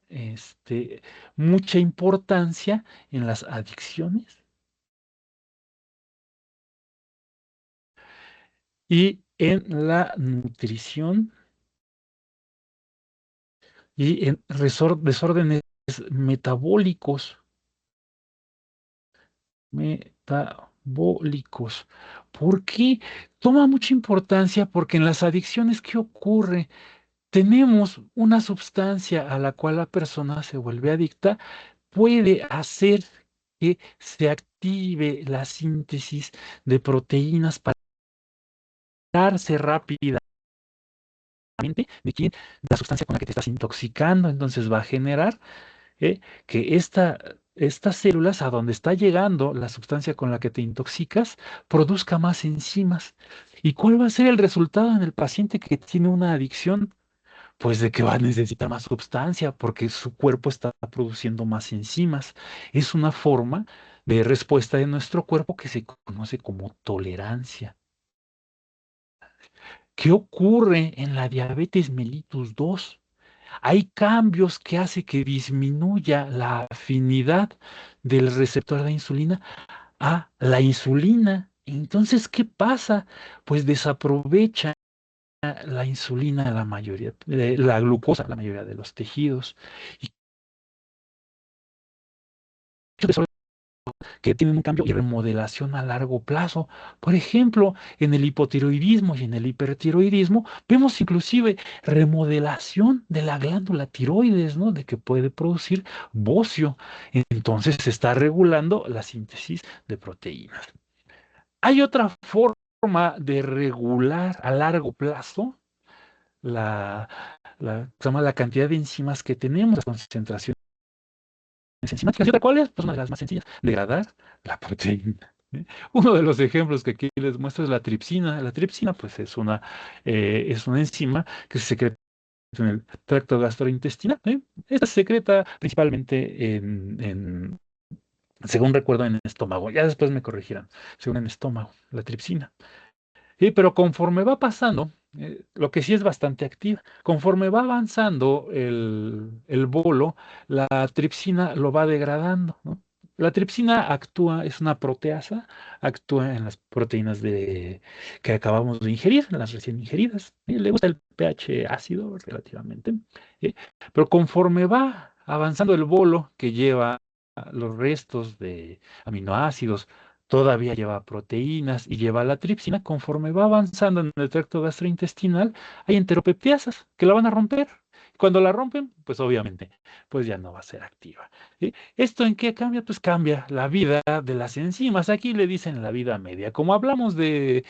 S1: mucha importancia en las adicciones y en la nutrición y en desórdenes metabólicos. Metabólicos. ¿Por qué? Toma mucha importancia porque en las adicciones, ¿qué ocurre? Tenemos una sustancia a la cual la persona se vuelve adicta, puede hacer que se active la síntesis de proteínas para darse rápidamente de quién, la sustancia con la que te estás intoxicando, entonces va a generar que estas células a donde está llegando la sustancia con la que te intoxicas produzca más enzimas. ¿Y cuál va a ser el resultado en el paciente que tiene una adicción? Pues de que va a necesitar más sustancia porque su cuerpo está produciendo más enzimas. Es una forma de respuesta de nuestro cuerpo que se conoce como tolerancia. ¿Qué ocurre en la diabetes mellitus 2? Hay cambios que hace que disminuya la afinidad del receptor de insulina a la insulina. Entonces, ¿qué pasa? Pues desaprovecha la insulina la mayoría, la glucosa la mayoría de los tejidos. Y que tienen un cambio y remodelación a largo plazo. Por ejemplo, en el hipotiroidismo y en el hipertiroidismo vemos inclusive remodelación de la glándula tiroides, ¿no? De que puede producir bocio. Entonces se está regulando la síntesis de proteínas. Hay otra forma de regular a largo plazo la, se llama la cantidad de enzimas que tenemos, las concentraciones enzimáticas. ¿Y otra cuál es? Pues una de las más sencillas, degradar la proteína. ¿Sí? Uno de los ejemplos que aquí les muestro es la tripsina. La tripsina, pues, es una enzima que se secreta en el tracto gastrointestinal. ¿Sí? Esta se secreta principalmente según recuerdo, en el estómago. Ya después me corregirán. Según en el estómago, la tripsina. Sí, pero conforme va pasando, lo que sí es bastante activa, conforme va avanzando el bolo, la tripsina lo va degradando, ¿no? La tripsina actúa, es una proteasa, actúa en las proteínas que acabamos de ingerir, en las recién ingeridas. ¿Sí? Le gusta el pH ácido relativamente. ¿Sí? Pero conforme va avanzando el bolo que lleva los restos de aminoácidos, todavía lleva proteínas y lleva la tripsina, conforme va avanzando en el tracto gastrointestinal, hay enteropeptiasas que la van a romper. Cuando la rompen, pues obviamente, pues ya no va a ser activa. ¿Sí? ¿Esto en qué cambia? Pues cambia la vida de las enzimas. Aquí le dicen la vida media. Como hablamos de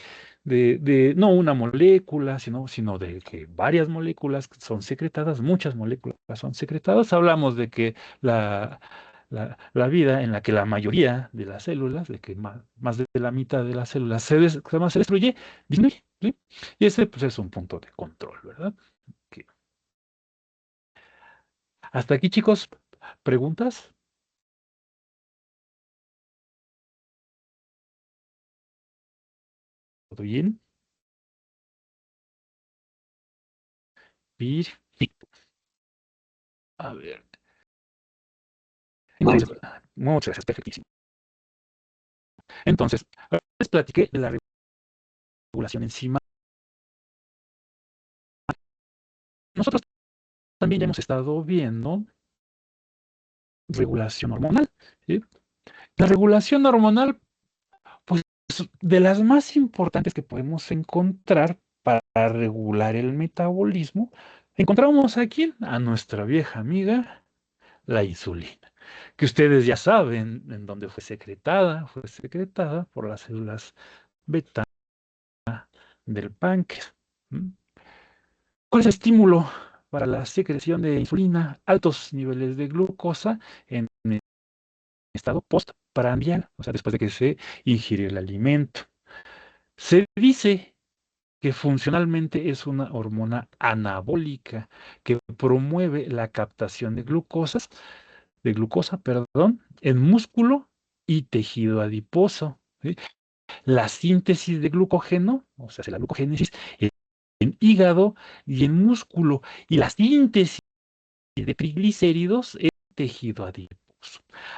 S1: no una molécula, sino de que varias moléculas son secretadas, muchas moléculas son secretadas, hablamos de que la vida en la que la mayoría de las células, de que más de la mitad de las células se destruye, disminuye. ¿Sí? Y ese pues, es un punto de control, ¿verdad? Ok. Hasta aquí, chicos, ¿preguntas? ¿Todo bien? Perfecto. A ver. Entonces, muchas gracias, perfectísimo. Entonces, les platiqué de la regulación enzima. Nosotros también ya hemos estado viendo regulación hormonal. ¿Sí? La regulación hormonal, pues, de las más importantes que podemos encontrar para regular el metabolismo, encontramos aquí a nuestra vieja amiga, la insulina, que ustedes ya saben en dónde fue secretada por las células beta del páncreas. ¿Mm? ¿Cuál es el estímulo para la secreción de insulina? Altos niveles de glucosa en estado postprandial, o sea, después de que se ingiere el alimento. Se dice que funcionalmente es una hormona anabólica que promueve la captación de glucosa, perdón, en músculo y tejido adiposo. ¿Sí? La síntesis de glucógeno, o sea, la glucogénesis, en hígado y en músculo, y la síntesis de triglicéridos en tejido adiposo.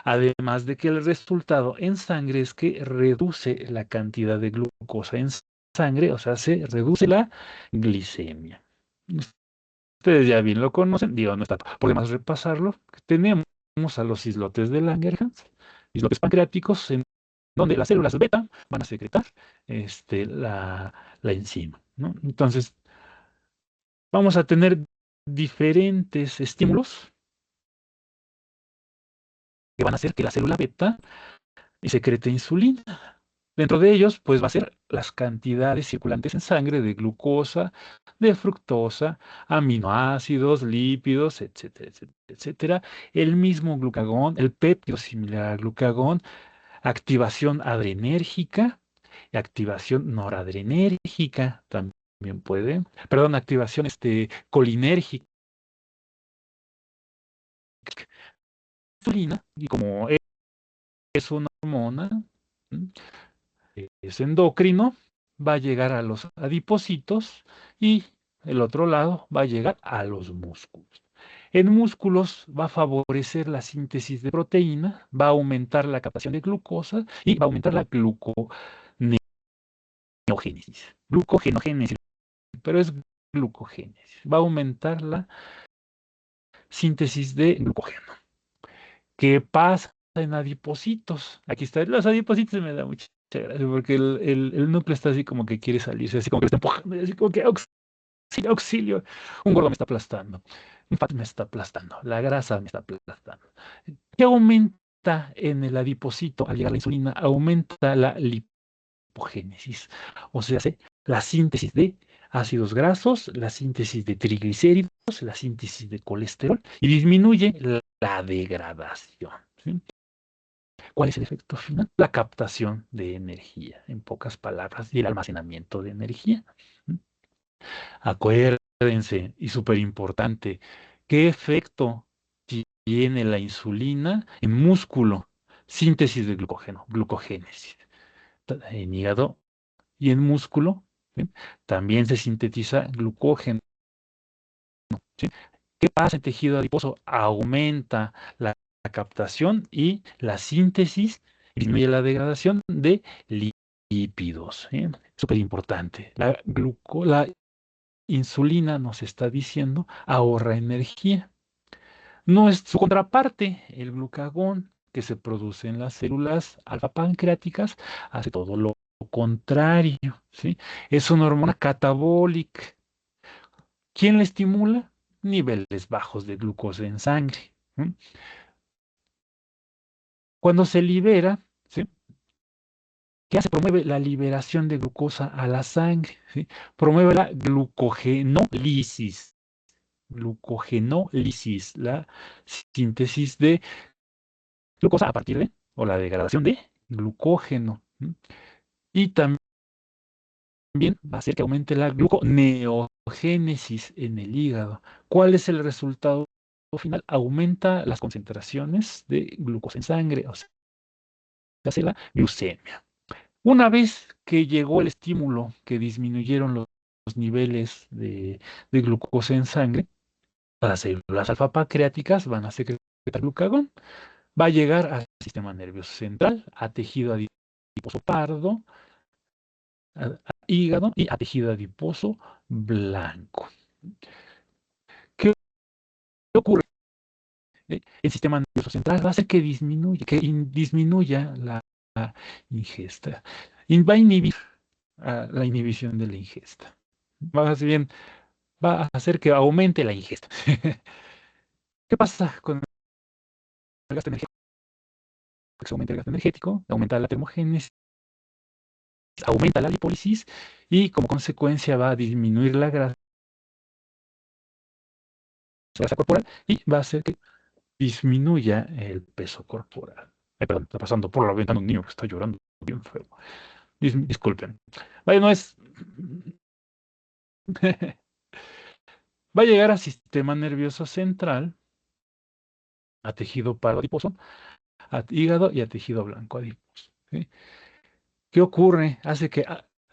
S1: Además de que el resultado en sangre es que reduce la cantidad de glucosa en sangre, o sea, se reduce la glicemia. Ustedes ya bien lo conocen, digo, no está por demás repasarlo. Tenemos a los islotes de Langerhans, islotes pancreáticos, en donde las células beta van a secretar la enzima, ¿no? Entonces, vamos a tener diferentes estímulos que van a hacer que la célula beta secrete insulina. Dentro de ellos, pues va a ser las cantidades circulantes en sangre de glucosa, de fructosa, aminoácidos, lípidos, etcétera, etcétera, etcétera. El mismo glucagón, el péptido similar al glucagón, activación adrenérgica y activación noradrenérgica también puede, perdón, activación colinérgica. Insulina, y como es una hormona, es endocrino, va a llegar a los adipocitos y el otro lado va a llegar a los músculos. En músculos va a favorecer la síntesis de proteína, va a aumentar la captación de glucosa y va a aumentar la gluconeogénesis. Glucogenogénesis, pero es glucogénesis. Va a aumentar la síntesis de glucógeno. ¿Qué pasa? en adipocitos. Aquí está, los adipocitos me da mucha gracia porque el núcleo está así como que quiere salirse, así como que está empujando, así como que auxilio, auxilio. Un gordo me está aplastando, un fat me está aplastando, la grasa me está aplastando. ¿Qué aumenta en el adipocito al llegar la insulina? Aumenta la lipogénesis, o sea, la síntesis de ácidos grasos, la síntesis de triglicéridos, la síntesis de colesterol y disminuye la degradación. ¿Sí? ¿Cuál es el efecto final? La captación de energía, en pocas palabras, y el almacenamiento de energía. ¿Sí? Acuérdense, y súper importante, ¿qué efecto tiene la insulina en músculo? Síntesis de glucógeno, glucogénesis. En hígado y en músculo, ¿sí? También se sintetiza glucógeno. ¿Sí? ¿Qué pasa en tejido adiposo? Aumenta la captación y la síntesis, disminuye la degradación de lípidos. ¿Sí? Súper importante. La insulina nos está diciendo ahorra energía. No es su contraparte, el glucagón que se produce en las células alfa pancreáticas, hace todo lo contrario, ¿sí? Es una hormona catabólica. ¿Quién la estimula? Niveles bajos de glucosa en sangre. ¿Sí? Cuando se libera, ¿sí? ¿Qué hace? Promueve la liberación de glucosa a la sangre, ¿sí? Promueve la glucogenólisis. Glucogenólisis, la síntesis de glucosa a partir de, o la degradación de glucógeno. ¿Sí? Y también va a hacer que aumente la gluconeogénesis en el hígado. ¿Cuál es el resultado final? Aumenta las concentraciones de glucosa en sangre, o sea, se hace la glucemia. Una vez que llegó el estímulo, que disminuyeron los niveles de glucosa en sangre, las células alfa pancreáticas van a secretar glucagón, va a llegar al sistema nervioso central, a tejido adiposo pardo, a hígado y a tejido adiposo blanco. ¿Qué ocurre? El sistema nervioso central va a hacer que disminuya la ingesta. Va a inhibir la inhibición de la ingesta. Va a hacer que aumente la ingesta. ¿Qué pasa con el gasto energético? Porque se aumenta el gasto energético, aumenta la termogénesis, aumenta la lipólisis y como consecuencia va a disminuir la grasa corporal y va a hacer que disminuya el peso corporal. Ay, perdón, está pasando por la ventana un niño que está llorando bien feo. Disculpen. Vaya, no es. Va a llegar al sistema nervioso central, a tejido paradiposo, a hígado y a tejido blanco adiposo. ¿Sí? ¿Qué ocurre? Hace que.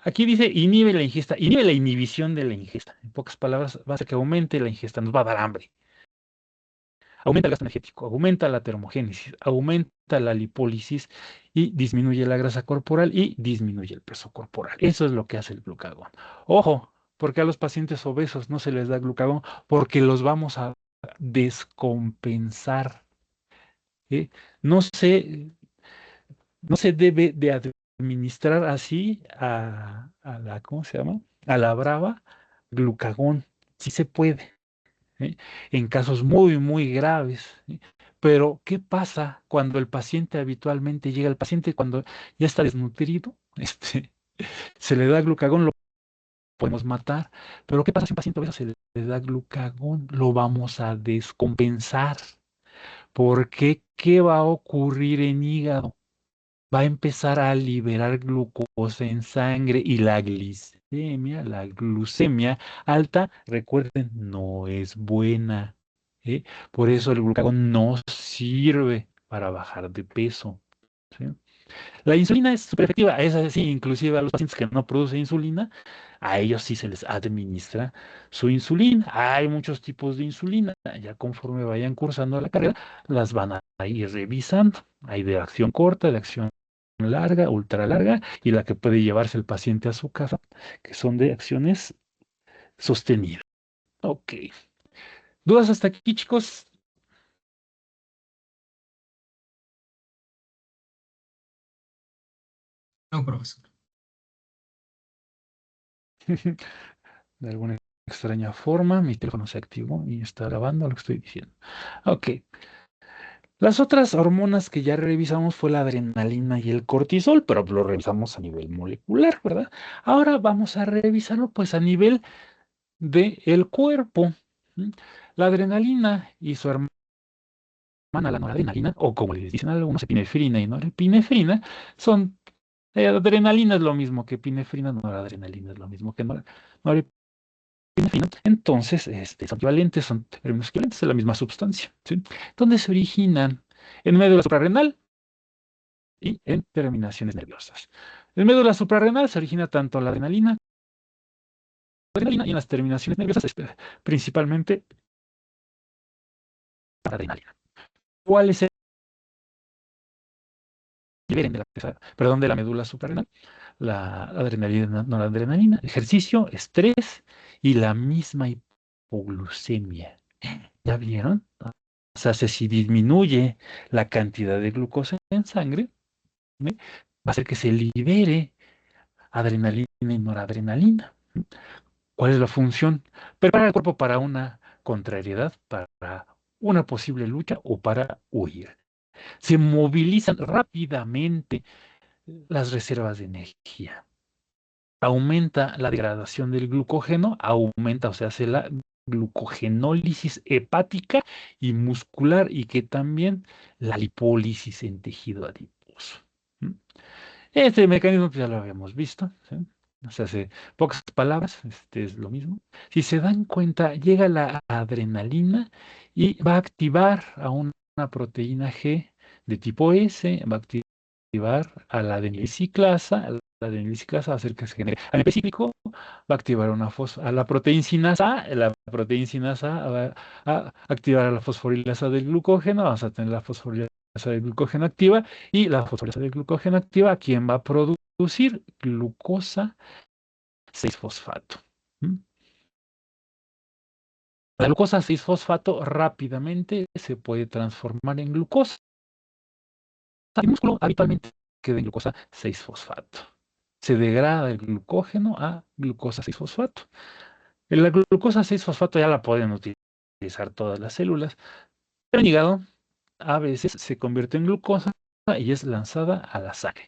S1: Aquí dice inhibe la ingesta, inhibe la inhibición de la ingesta. En pocas palabras, va a hacer que aumente la ingesta, nos va a dar hambre. Aumenta el gasto energético, aumenta la termogénesis, aumenta la lipólisis y disminuye la grasa corporal y disminuye el peso corporal. Eso es lo que hace el glucagón. Ojo, porque a los pacientes obesos no se les da glucagón, porque los vamos a descompensar. ¿Sí? No se, no se debe de administrar así a la, ¿cómo se llama? A la brava glucagón. Sí se puede. ¿Sí? En casos muy, muy graves. ¿Sí? Pero, ¿qué pasa cuando el paciente habitualmente llega? El paciente cuando ya está desnutrido, se le da glucagón, lo podemos matar. Pero, ¿qué pasa si a un paciente obeso se le da glucagón? Lo vamos a descompensar. ¿Por qué? ¿Qué va a ocurrir en hígado? Va a empezar a liberar glucosa en sangre y la glucemia alta, recuerden, no es buena. ¿Sí? Por eso el glucagón no sirve para bajar de peso. ¿Sí? La insulina es súper efectiva, es así, inclusive a los pacientes que no producen insulina, a ellos sí se les administra su insulina. Hay muchos tipos de insulina, ya conforme vayan cursando la carrera, las van a ir revisando. Hay de acción corta, de acción larga, ultra larga, y la que puede llevarse el paciente a su casa, que son de acciones sostenidas. Ok. ¿Dudas hasta aquí, chicos?
S4: No, profesor.
S1: De alguna extraña forma, mi teléfono se activó y está grabando lo que estoy diciendo. Ok. Las otras hormonas que ya revisamos fue la adrenalina y el cortisol, pero lo revisamos a nivel molecular, ¿verdad? Ahora vamos a revisarlo pues a nivel del cuerpo. ¿Mm? La adrenalina y su hermana, la noradrenalina, o como les dicen algunos, epinefrina y norepinefrina, son, adrenalina es lo mismo que epinefrina, noradrenalina es lo mismo que norepinefrina. Entonces, son equivalentes, son términos equivalentes, es la misma sustancia, ¿sí? ¿Dónde se originan? En médula suprarrenal y en terminaciones nerviosas. En médula suprarrenal se origina tanto la adrenalina y en las terminaciones nerviosas, principalmente la adrenalina. ¿Cuál es el nivel de la médula suprarrenal? La adrenalina, noradrenalina, ejercicio, estrés y la misma hipoglucemia. ¿Ya vieron? O sea, si disminuye la cantidad de glucosa en sangre, ¿eh? Va a hacer que se libere adrenalina y noradrenalina. ¿Cuál es la función? Preparar el cuerpo para una contrariedad, para una posible lucha o para huir. Se movilizan rápidamente las reservas de energía. Aumenta la degradación del glucógeno, aumenta, o sea, hace la glucogenólisis hepática y muscular y que también la lipólisis en tejido adiposo. ¿Mm? Este mecanismo pues, ya lo habíamos visto, ¿sí? O sea, hace pocas palabras, es lo mismo. Si se dan cuenta, llega la adrenalina y va a activar a una proteína G de tipo S, va a activar a la adenyliciclasa, la adenyliciclasa va a hacer que se genere ANP cíclico, va a activar a la proteincinasa A, la proteincinasa A va a activar a la fosforilasa del glucógeno, vamos a tener la fosforilasa del glucógeno activa y la fosforilasa del glucógeno activa, ¿quién va a producir? Glucosa 6-fosfato. ¿Mm? La glucosa 6-fosfato rápidamente se puede transformar en glucosa. El músculo habitualmente queda en glucosa 6-fosfato. Se degrada el glucógeno a glucosa 6-fosfato. La glucosa 6-fosfato ya la pueden utilizar todas las células, pero el hígado a veces se convierte en glucosa y es lanzada a la sangre.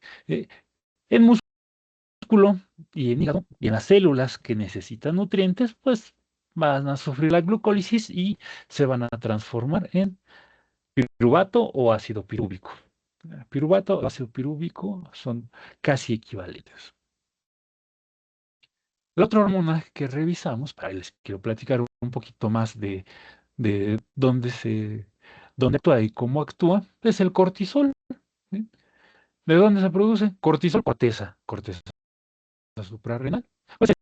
S1: En músculo y en hígado y en las células que necesitan nutrientes, pues van a sufrir la glucólisis y se van a transformar en piruvato o ácido pirúvico. Piruvato o ácido pirúvico son casi equivalentes. La otra hormona que revisamos, para les quiero platicar un poquito más de dónde actúa y cómo actúa, es el cortisol. ¿Sí? ¿De dónde se produce? Cortisol, corteza suprarrenal. Pues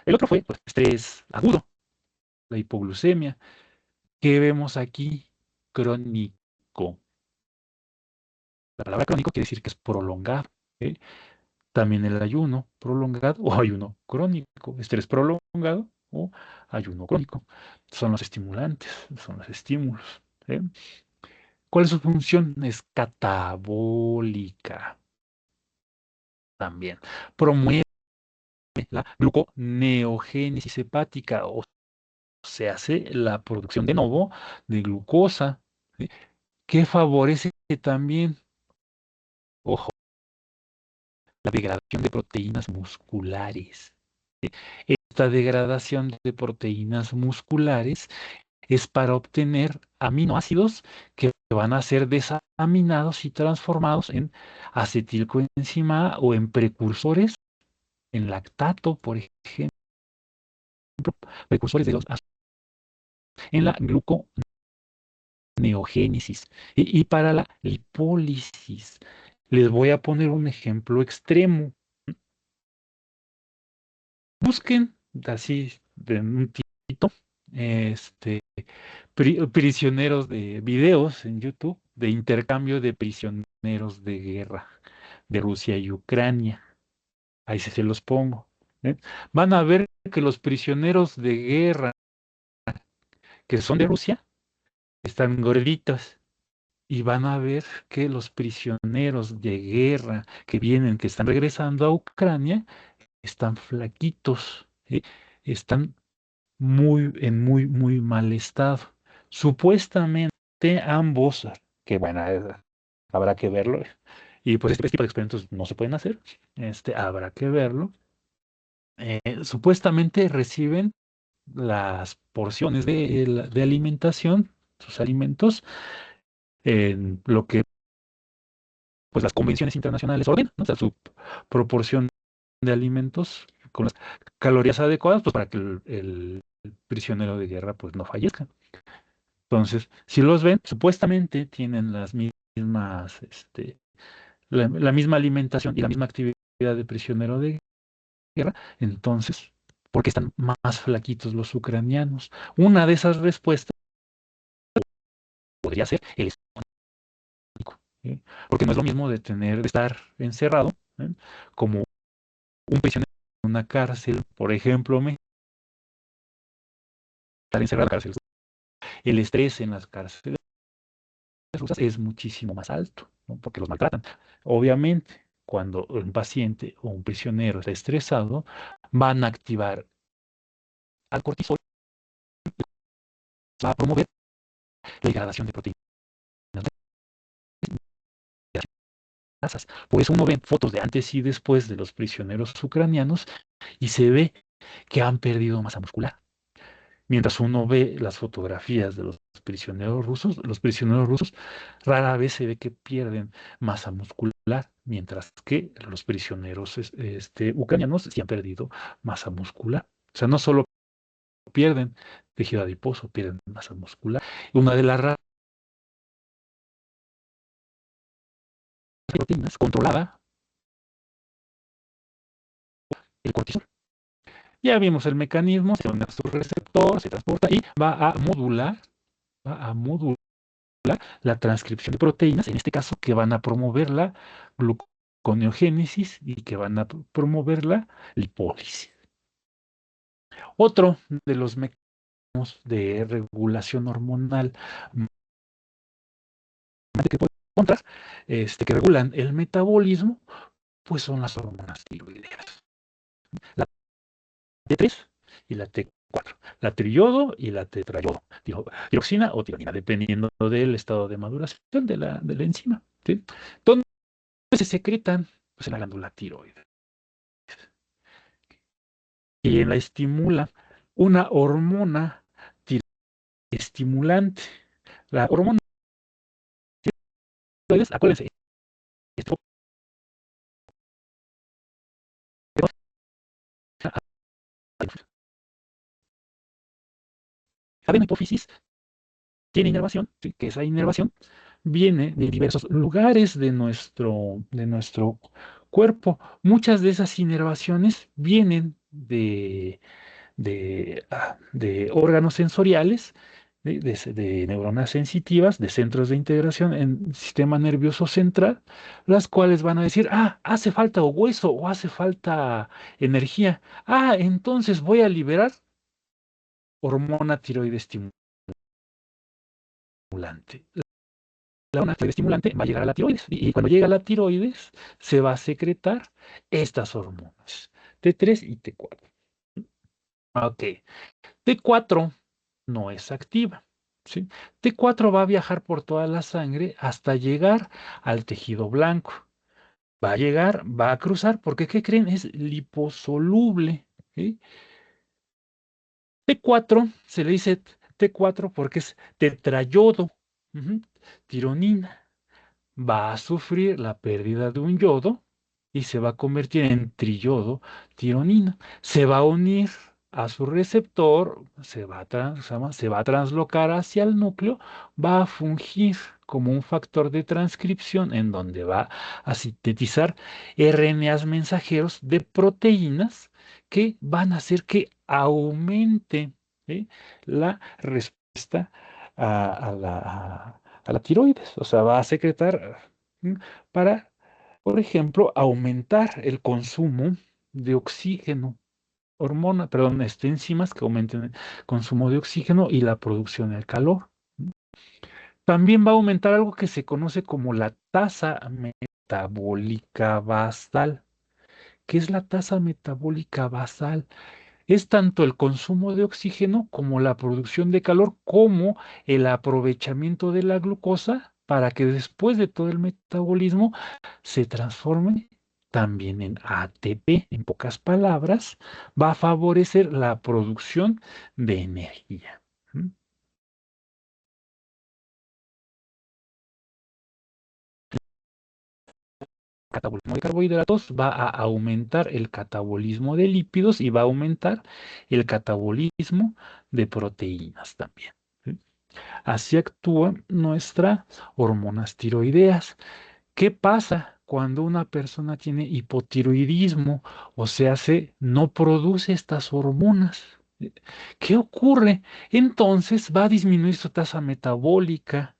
S1: el otro fue pues, estrés agudo, la hipoglucemia. ¿Qué vemos aquí? Crónico. La palabra crónico quiere decir que es prolongado. ¿Sí? También el ayuno prolongado o ayuno crónico, estrés prolongado o ayuno crónico. Son los estimulantes, son los estímulos. ¿Sí? ¿Cuál es su función? Es catabólica también. Promueve la gluconeogénesis hepática o se hace la producción de nuevo de glucosa, ¿sí? Que favorece también, ojo, la degradación de proteínas musculares. ¿Sí? Esta degradación de proteínas musculares es para obtener aminoácidos que van a ser desaminados y transformados en acetilcoenzima A o en precursores, en lactato, por ejemplo, precursores de los en la gluconeogénesis y para la lipólisis. Les voy a poner un ejemplo extremo. Busquen así de un tito, prisioneros de videos en YouTube de intercambio de prisioneros de guerra de Rusia y Ucrania. Ahí se los pongo. ¿Eh? Van a ver que los prisioneros de guerra que son de Rusia están gorditos y van a ver que los prisioneros de guerra que vienen, que están regresando a Ucrania, están flaquitos, ¿sí? Están en muy mal estado. Supuestamente ambos, que bueno, habrá que verlo, y pues este tipo de experimentos no se pueden hacer, habrá que verlo. Supuestamente reciben las porciones de alimentación, sus alimentos, en lo que pues las convenciones internacionales ordenan, ¿no? O sea, su proporción de alimentos con las calorías adecuadas, pues para que el prisionero de guerra pues no fallezca. Entonces, si los ven, supuestamente tienen las mismas, la misma alimentación y la misma actividad de prisionero de guerra, entonces, ¿por qué están más flaquitos los ucranianos? Una de esas respuestas podría ser el estómago, ¿sí? Porque no es lo mismo de estar encerrado, ¿eh? Como un prisionero en una cárcel, por ejemplo, estar encerrado en la cárcel. El estrés en las cárceles rusas es muchísimo más alto, ¿no? Porque los maltratan. Obviamente, cuando un paciente o un prisionero está estresado, van a activar al cortisol, va a promover la degradación de proteínas de las grasas. Por eso uno ve fotos de antes y después de los prisioneros ucranianos y se ve que han perdido masa muscular. Mientras uno ve las fotografías de los prisioneros rusos rara vez se ve que pierden masa muscular, mientras que los prisioneros ucranianos sí han perdido masa muscular. O sea, no solo pierden tejido adiposo, pierden masa muscular. Una de las proteínas controlada el cortisol. Ya vimos el mecanismo, se une a su receptor, se transporta y va a modular la transcripción de proteínas, en este caso que van a promover la gluconeogénesis y que van a promover la lipólisis. Otro de los mecanismos de regulación hormonal que podemos encontrar, que regulan el metabolismo, pues son las hormonas tiroideas. La T3 y la T4, la triodo y la tetrayodo, tiroxina o tironina, dependiendo del estado de maduración de la enzima, ¿sí? ¿Dónde se secretan? Pues en la glándula tiroides. Y la estimula una hormona estimulante. La hormona tiroides, acuérdense, la hipófisis tiene inervación, ¿sí? Que esa inervación viene de diversos lugares de nuestro cuerpo. Muchas de esas inervaciones vienen de órganos sensoriales, de neuronas sensitivas, de centros de integración en el sistema nervioso central, las cuales van a decir, hace falta hueso o hace falta energía. Entonces voy a liberar hormona tiroides estimulante. La hormona tiroides estimulante va a llegar a la tiroides y cuando llega a la tiroides se va a secretar estas hormonas, T3 y T4. Ok. T4 no es activa, ¿sí? T4 va a viajar por toda la sangre hasta llegar al tejido blanco. Va a llegar, va a cruzar, porque ¿qué creen? Es liposoluble, ¿sí? T4 se le dice T4 porque es tetrayodo, tironina. Va a sufrir la pérdida de un yodo y se va a convertir en triyodo tironina. Se va a unir a su receptor, se va a translocar hacia el núcleo, va a fungir como un factor de transcripción en donde va a sintetizar RNAs mensajeros de proteínas que van a hacer que aumente, ¿sí?, la respuesta a la tiroides. O sea, va a secretar para, por ejemplo, aumentar el consumo de oxígeno, enzimas que aumenten el consumo de oxígeno y la producción del calor. También va a aumentar algo que se conoce como la tasa metabólica basal. ¿Qué es la tasa metabólica basal? Es tanto el consumo de oxígeno como la producción de calor, como el aprovechamiento de la glucosa para que después de todo el metabolismo se transforme también en ATP. En pocas palabras, va a favorecer la producción de energía. ¿Mm? Catabolismo de carbohidratos va a aumentar el catabolismo de lípidos y va a aumentar el catabolismo de proteínas también. ¿Sí? Así actúan nuestras hormonas tiroideas. ¿Qué pasa cuando una persona tiene hipotiroidismo o no produce estas hormonas? ¿Qué ocurre? Entonces va a disminuir su tasa metabólica,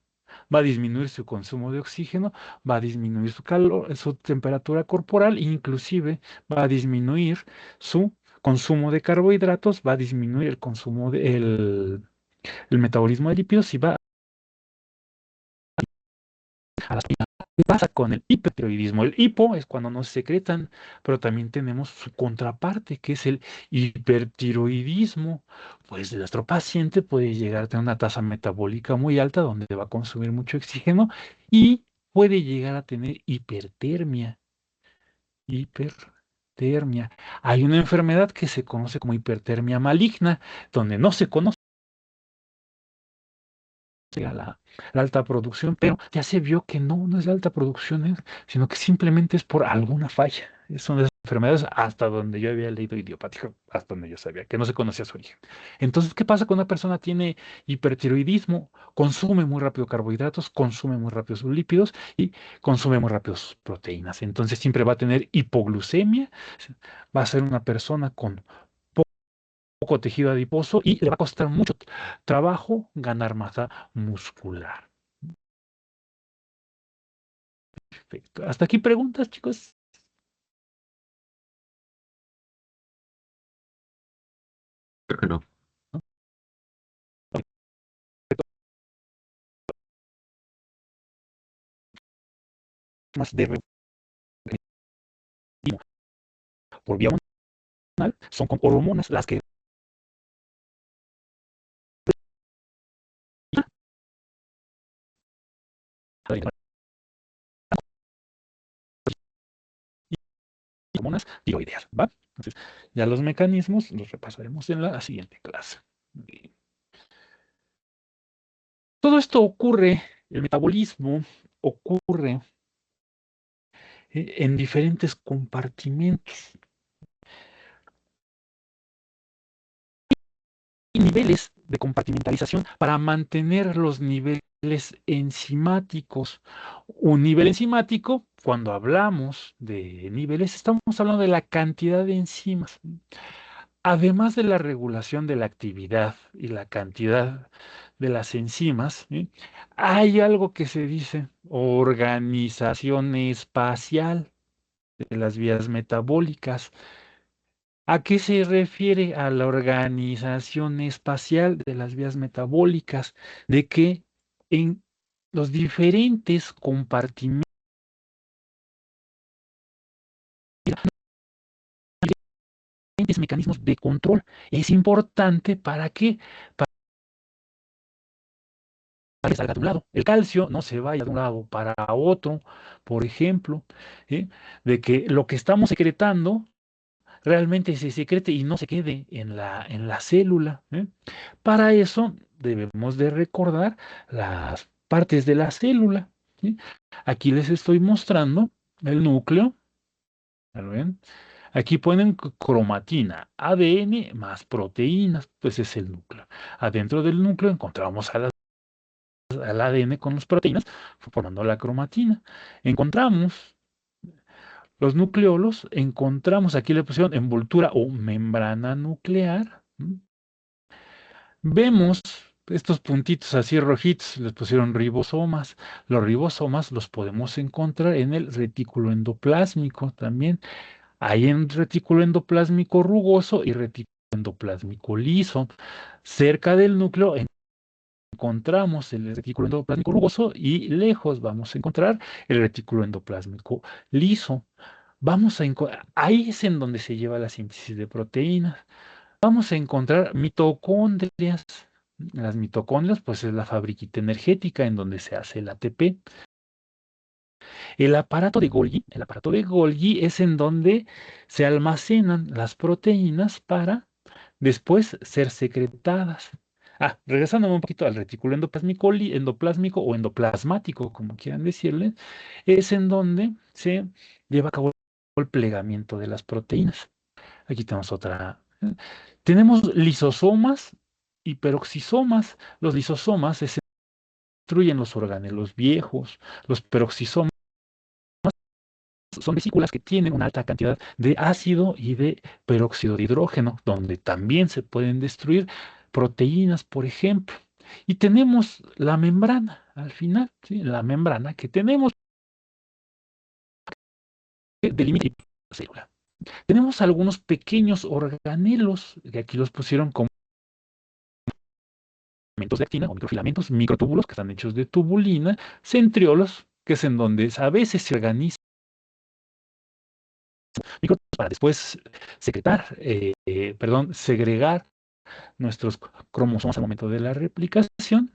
S1: va a disminuir su consumo de oxígeno, va a disminuir su calor, su temperatura corporal, e inclusive va a disminuir su consumo de carbohidratos, va a disminuir el consumo el metabolismo de lípidos y va a las. ¿Qué pasa con el hipertiroidismo? El hipo es cuando no se secretan, pero también tenemos su contraparte, que es el hipertiroidismo. Pues nuestro paciente puede llegar a tener una tasa metabólica muy alta, donde va a consumir mucho oxígeno y puede llegar a tener hipertermia. Hipertermia. Hay una enfermedad que se conoce como hipertermia maligna, donde no se conoce la alta producción, pero ya se vio que no es la alta producción, sino que simplemente es por alguna falla. Son de esas enfermedades hasta donde yo había leído idiopático, hasta donde yo sabía que no se conocía su origen. Entonces, ¿qué pasa cuando una persona tiene hipertiroidismo? Consume muy rápido carbohidratos, consume muy rápido sus lípidos y consume muy rápido sus proteínas. Entonces, siempre va a tener hipoglucemia, va a ser una persona con poco tejido adiposo y le va a costar mucho trabajo ganar masa muscular. Perfecto. ¿Hasta aquí preguntas, chicos?
S3: Creo que no.
S1: Más de por vía hormonal son con hormonas las que hormonas tiroideas, ¿va? Entonces, ya los mecanismos los repasaremos en la siguiente clase. Todo esto ocurre, el metabolismo ocurre en diferentes compartimentos y niveles de compartimentalización para mantener los niveles enzimáticos. Un nivel enzimático, cuando hablamos de niveles, estamos hablando de la cantidad de enzimas. Además de la regulación de la actividad y la cantidad de las enzimas, ¿sí? Hay algo que se dice organización espacial de las vías metabólicas. ¿A qué se refiere a la organización espacial de las vías metabólicas? De que en los diferentes compartimentos, diferentes mecanismos de control, es importante para que salga de un lado. El calcio no se vaya de un lado para otro, por ejemplo, ¿sí? De que lo que estamos secretando realmente se secrete y no se quede en la célula. ¿Eh? Para eso debemos de recordar las partes de la célula. ¿Sí? Aquí les estoy mostrando el núcleo. ¿Ya lo ven? Aquí ponen cromatina, ADN más proteínas, pues es el núcleo. Adentro del núcleo encontramos al ADN con las proteínas, formando la cromatina. Encontramos los nucleolos, encontramos, aquí le pusieron envoltura o membrana nuclear. Vemos estos puntitos así rojitos, les pusieron ribosomas. Los ribosomas los podemos encontrar en el retículo endoplásmico también. Hay en retículo endoplásmico rugoso y retículo endoplásmico liso. Cerca del núcleo encontramos el retículo endoplásmico rugoso y lejos vamos a encontrar el retículo endoplásmico liso. Ahí es en donde se lleva la síntesis de proteínas. Vamos a encontrar mitocondrias. Las mitocondrias, pues es la fabriquita energética en donde se hace el ATP. El aparato de Golgi es en donde se almacenan las proteínas para después ser secretadas. Regresando un poquito al retículo endoplásmico o endoplasmático, como quieran decirle, es en donde se lleva a cabo el plegamiento de las proteínas. Aquí tenemos otra. Tenemos lisosomas y peroxisomas. Los lisosomas se destruyen los organelos viejos. Los peroxisomas son vesículas que tienen una alta cantidad de ácido y de peróxido de hidrógeno, donde también se pueden destruir proteínas, por ejemplo. Y tenemos la membrana, al final, ¿sí? La membrana que tenemos que delimita la célula. Tenemos algunos pequeños organelos, que aquí los pusieron como filamentos de actina o microfilamentos, microtúbulos que están hechos de tubulina, centriolos, que es en donde a veces se organizan para después segregar nuestros cromosomas al momento de la replicación,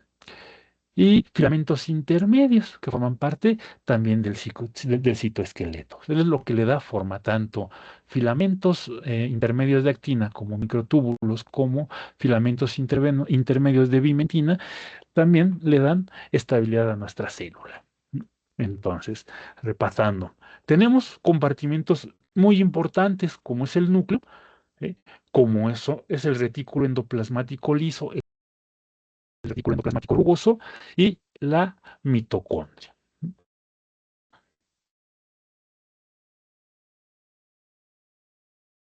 S1: y filamentos intermedios que forman parte también del citoesqueleto. Es lo que le da forma tanto filamentos intermedios de actina como microtúbulos como filamentos intermedios de bimentina, también le dan estabilidad a nuestra célula. Entonces, repasando, tenemos compartimentos muy importantes como es el núcleo, como eso es el retículo endoplasmático liso, el retículo endoplasmático rugoso y la mitocondria.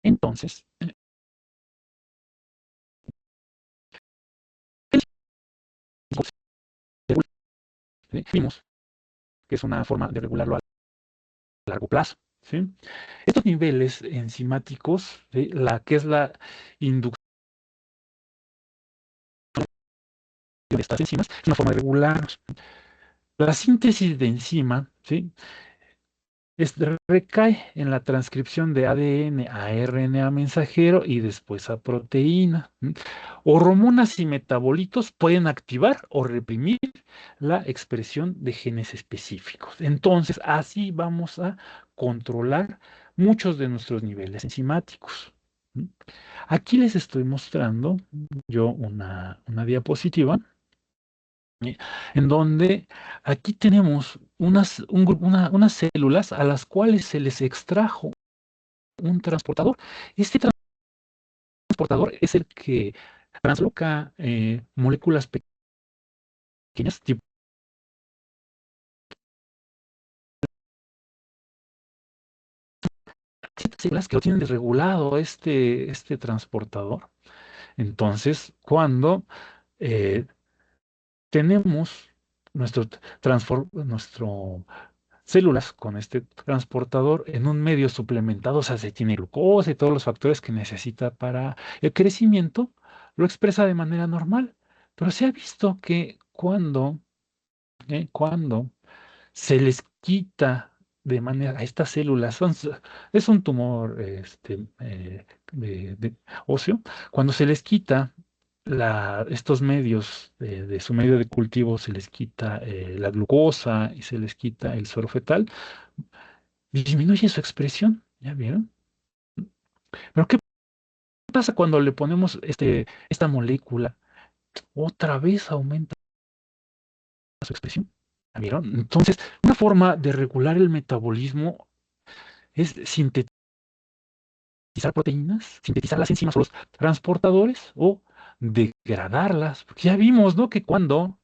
S1: Entonces, vimos que es una forma de regularlo a largo plazo. ¿Sí? Estos niveles enzimáticos, ¿sí? Que es la inducción de estas enzimas, es una forma de regularlos. La síntesis de enzima, ¿sí? Recae en la transcripción de ADN a RNA mensajero y después a proteína. Hormonas y metabolitos pueden activar o reprimir la expresión de genes específicos. Entonces, así vamos a controlar muchos de nuestros niveles enzimáticos. Aquí les estoy mostrando yo una diapositiva en donde aquí tenemos unas células a las cuales se les extrajo un transportador. Este transportador es el que transloca moléculas pequeñas, tipo células que lo tienen desregulado este transportador. Entonces, cuando tenemos nuestro células con este transportador en un medio suplementado, o sea, se tiene glucosa y todos los factores que necesita para el crecimiento, lo expresa de manera normal. Pero se ha visto que cuando se les quita de manera a estas células, es un tumor óseo, cuando se les quita estos medios de su medio de cultivo, se les quita la glucosa y se les quita el suero fetal, disminuye su expresión, ¿ya vieron? Pero ¿qué pasa cuando le ponemos esta molécula? Otra vez aumenta su expresión, ¿ya vieron? Entonces, una forma de regular el metabolismo es sintetizar proteínas, sintetizar las enzimas o los transportadores o degradarlas, porque ya vimos, ¿no? Que cuando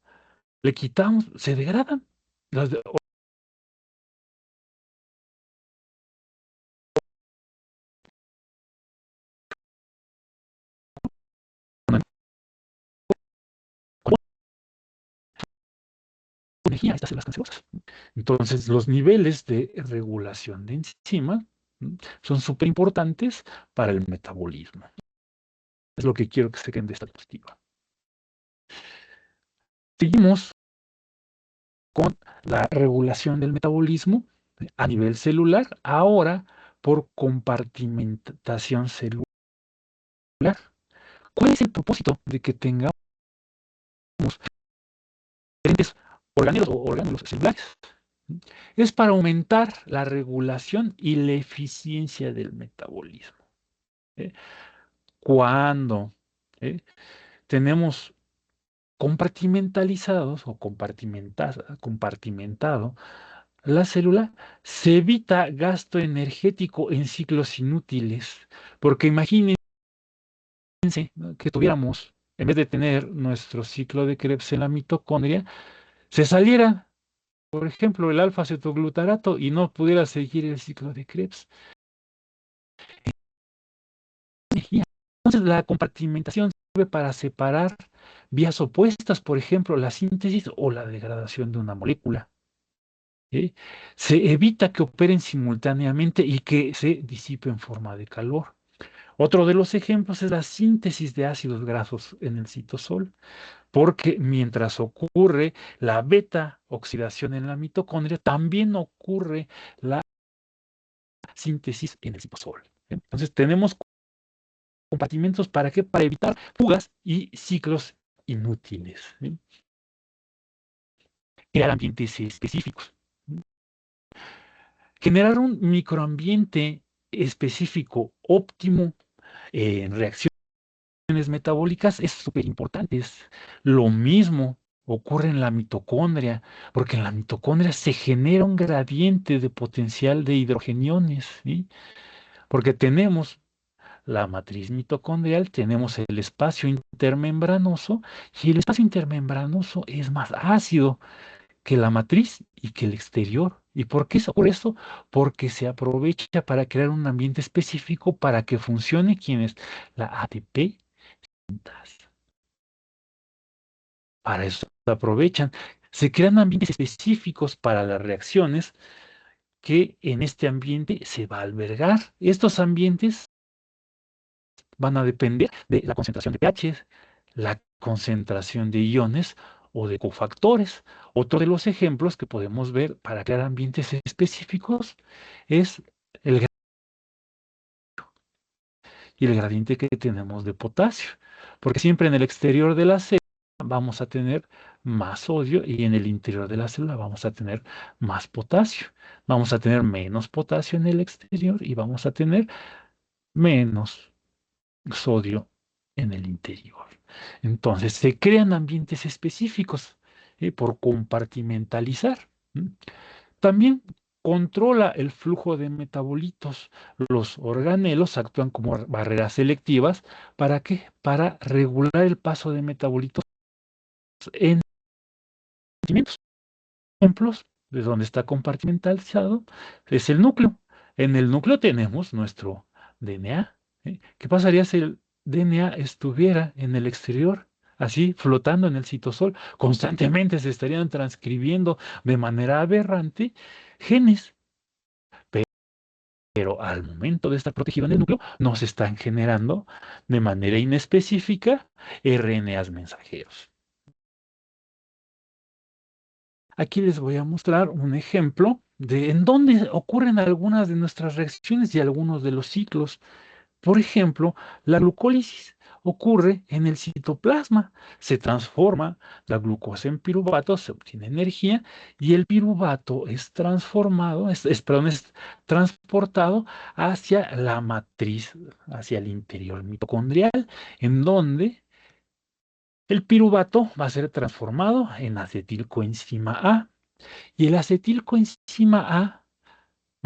S1: le quitamos, se degradan. O energía a estas células cancerosas. Entonces, los niveles de regulación de enzima son súper importantes para el metabolismo. Es lo que quiero que se queden de esta diapositiva. Seguimos con la regulación del metabolismo a nivel celular, ahora por compartimentación celular. ¿Cuál es el propósito de que tengamos diferentes organelos o orgánulos celulares? Es para aumentar la regulación y la eficiencia del metabolismo. ¿Eh? Cuando tenemos compartimentalizados o compartimentado la célula, se evita gasto energético en ciclos inútiles, porque imagínense, ¿no?, que tuviéramos, en vez de tener nuestro ciclo de Krebs en la mitocondria, se saliera, por ejemplo, el alfa-cetoglutarato y no pudiera seguir el ciclo de Krebs. Entonces, la compartimentación sirve para separar vías opuestas, por ejemplo, la síntesis o la degradación de una molécula. Se evita que operen simultáneamente y que se disipe en forma de calor. Otro de los ejemplos es la síntesis de ácidos grasos en el citosol, porque mientras ocurre la beta oxidación en la mitocondria, también ocurre la síntesis en el citosol. Entonces tenemos compartimentos, ¿para qué? Para evitar fugas y ciclos inútiles. Crear ambientes específicos. Generar un microambiente específico óptimo en reacciones metabólicas es súper importante. Lo mismo ocurre en la mitocondria, porque en la mitocondria se genera un gradiente de potencial de hidrogeniones, ¿sí? Porque tenemos la matriz mitocondrial, tenemos el espacio intermembranoso, y el espacio intermembranoso es más ácido que la matriz y que el exterior. ¿Y por qué ocurre eso? Porque se aprovecha para crear un ambiente específico para que funcione ¿quién es? La ATP sintasa. Para eso se aprovechan. Se crean ambientes específicos para las reacciones que en este ambiente se va a albergar. Estos ambientes van a depender de la concentración de pH, la concentración de iones o de cofactores. Otro de los ejemplos que podemos ver para crear ambientes específicos es el gradiente que tenemos de potasio, porque siempre en el exterior de la célula vamos a tener más sodio y en el interior de la célula vamos a tener más potasio. Vamos a tener menos potasio en el exterior y vamos a tener menos sodio en el interior. Entonces, se crean ambientes específicos por compartimentalizar. También controla el flujo de metabolitos. Los organelos actúan como barreras selectivas. ¿Para qué? Para regular el paso de metabolitos en alimentos. Ejemplos de donde está compartimentalizado es el núcleo. En el núcleo tenemos nuestro DNA. ¿Qué pasaría si el DNA estuviera en el exterior, así flotando en el citosol? Constantemente se estarían transcribiendo de manera aberrante genes, pero al momento de estar protegido en el núcleo, no se están generando de manera inespecífica RNAs mensajeros. Aquí les voy a mostrar un ejemplo de en dónde ocurren algunas de nuestras reacciones y algunos de los ciclos. Por ejemplo, la glucólisis ocurre en el citoplasma. Se transforma la glucosa en piruvato, se obtiene energía y el piruvato es transformado, perdón, es transportado hacia la matriz, hacia el interior mitocondrial, en donde el piruvato va a ser transformado en acetilcoenzima A y el acetilcoenzima A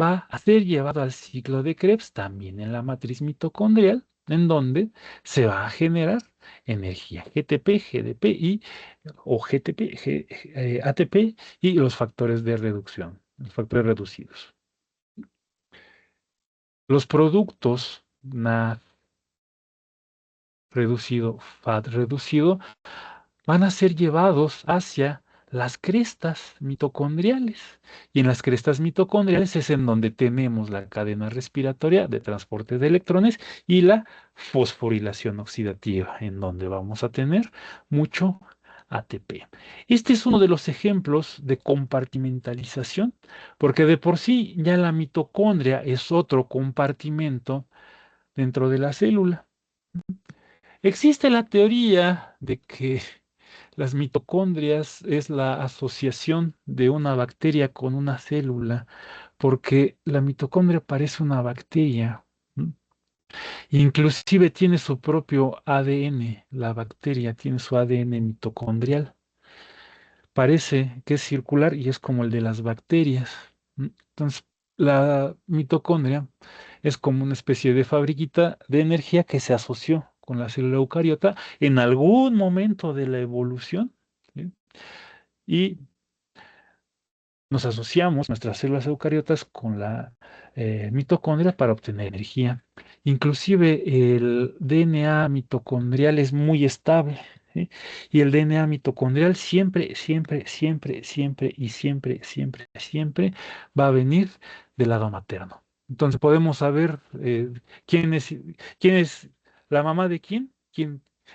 S1: va a ser llevado al ciclo de Krebs también en la matriz mitocondrial, en donde se va a generar energía GTP, GDP o GTP, ATP y los factores de reducción, los factores reducidos. Los productos NAD reducido, FAT reducido, van a ser llevados hacia las crestas mitocondriales. Y en las crestas mitocondriales es en donde tenemos la cadena respiratoria de transporte de electrones y la fosforilación oxidativa, en donde vamos a tener mucho ATP. Este es uno de los ejemplos de compartimentalización, porque de por sí ya la mitocondria es otro compartimento dentro de la célula. Existe la teoría de que las mitocondrias es la asociación de una bacteria con una célula, porque la mitocondria parece una bacteria. Inclusive tiene su propio ADN, la bacteria tiene su ADN mitocondrial. Parece que es circular y es como el de las bacterias. Entonces, la mitocondria es como una especie de fabriquita de energía que se asoció con la célula eucariota en algún momento de la evolución, ¿sí? Y nos asociamos nuestras células eucariotas con la mitocondria para obtener energía. Inclusive el DNA mitocondrial es muy estable, ¿sí? Y el DNA mitocondrial siempre, siempre, siempre, siempre y siempre, siempre, siempre va a venir del lado materno. Entonces podemos saber quién es la mamá de quién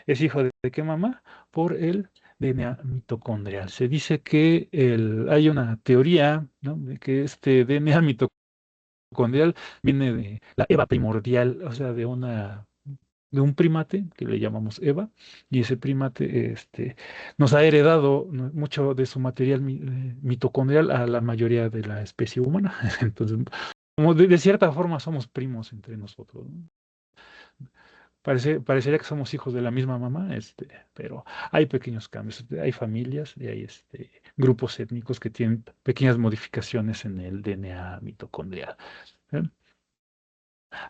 S1: es hijo de qué mamá, por el DNA mitocondrial. Se dice que hay una teoría, ¿no?, de que este DNA mitocondrial viene de la Eva primordial, o sea, de un primate que le llamamos Eva, y ese primate nos ha heredado, ¿no?, mucho de su material mitocondrial a la mayoría de la especie humana. Entonces, como de cierta forma somos primos entre nosotros, ¿no? Parecería que somos hijos de la misma mamá, pero hay pequeños cambios. Hay familias y hay grupos étnicos que tienen pequeñas modificaciones en el DNA mitocondrial. ¿Eh?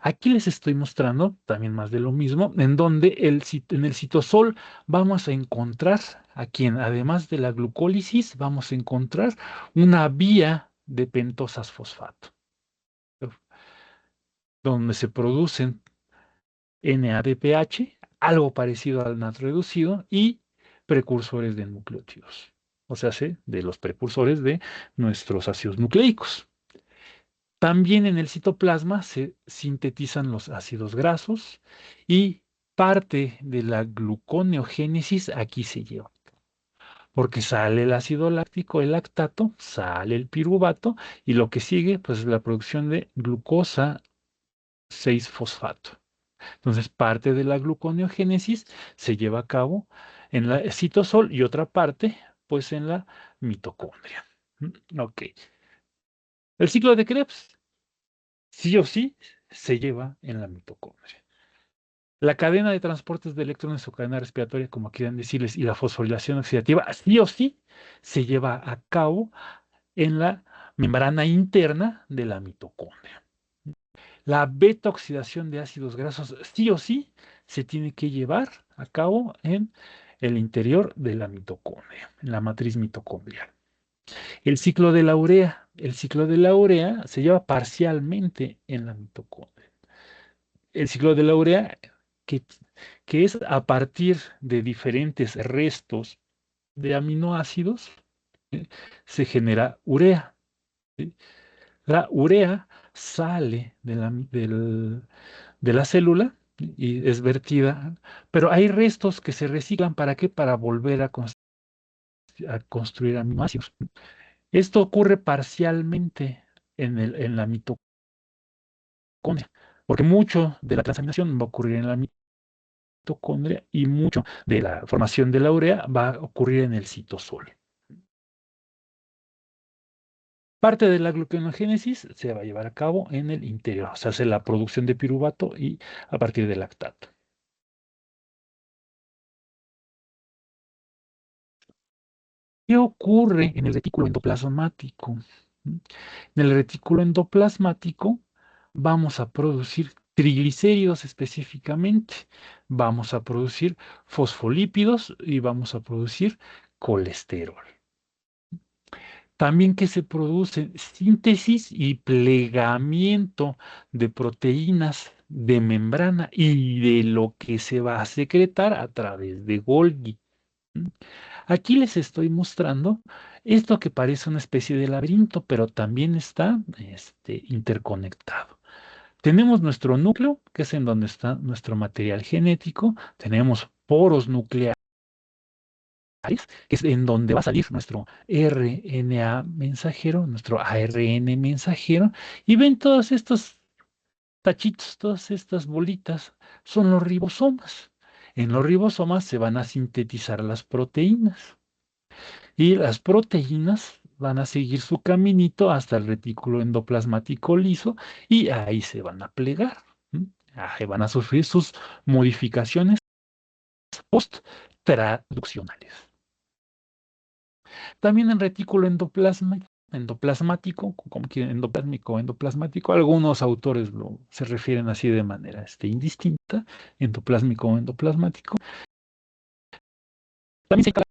S1: Aquí les estoy mostrando también más de lo mismo, en donde en el citosol vamos a encontrar, aquí además de la glucólisis, vamos a encontrar una vía de pentosas fosfato, donde se producen NADPH, algo parecido al natrioreducido, y precursores de nucleótidos, o sea, de los precursores de nuestros ácidos nucleicos. También en el citoplasma se sintetizan los ácidos grasos y parte de la gluconeogénesis aquí se lleva, porque sale el ácido láctico, el lactato, sale el piruvato y lo que sigue pues es la producción de glucosa 6-fosfato. Entonces, parte de la gluconeogénesis se lleva a cabo en la citosol y otra parte, pues, en la mitocondria. Ok. El ciclo de Krebs, sí o sí, se lleva en la mitocondria. La cadena de transportes de electrones o cadena respiratoria, como quieran decirles, y la fosforilación oxidativa, sí o sí, se lleva a cabo en la membrana interna de la mitocondria. La beta-oxidación de ácidos grasos sí o sí se tiene que llevar a cabo en el interior de la mitocondria, en la matriz mitocondrial. El ciclo de la urea. El ciclo de la urea se lleva parcialmente en la mitocondria. El ciclo de la urea, que, que es a partir de diferentes restos de aminoácidos, se genera urea, ¿sí? La urea sale de la célula y es vertida, pero hay restos que se reciclan. ¿Para qué? Para volver a construir aminoácidos. Esto ocurre parcialmente en la mitocondria, porque mucho de la transaminación va a ocurrir en la mitocondria y mucho de la formación de la urea va a ocurrir en el citosol. Parte de la gluconeogénesis se va a llevar a cabo en el interior, se hace la producción de piruvato y a partir del lactato. ¿Qué ocurre en el retículo endoplasmático? En el retículo endoplasmático vamos a producir triglicéridos específicamente, vamos a producir fosfolípidos y vamos a producir colesterol. También que se produce síntesis y plegamiento de proteínas de membrana y de lo que se va a secretar a través de Golgi. Aquí les estoy mostrando esto que parece una especie de laberinto, pero también está interconectado. Tenemos nuestro núcleo, que es en donde está nuestro material genético. Tenemos poros nucleares que es en donde va a salir nuestro RNA mensajero, nuestro ARN mensajero, y ven todos estos tachitos, todas estas bolitas, son los ribosomas. En los ribosomas se van a sintetizar las proteínas y las proteínas van a seguir su caminito hasta el retículo endoplasmático liso y ahí se van a plegar. Ahí van a sufrir sus modificaciones post-traduccionales. También en retículo endoplasmático, como quieren, endoplásmico o endoplasmático, algunos autores se refieren así de manera indistinta, endoplásmico o endoplasmático. También se encarga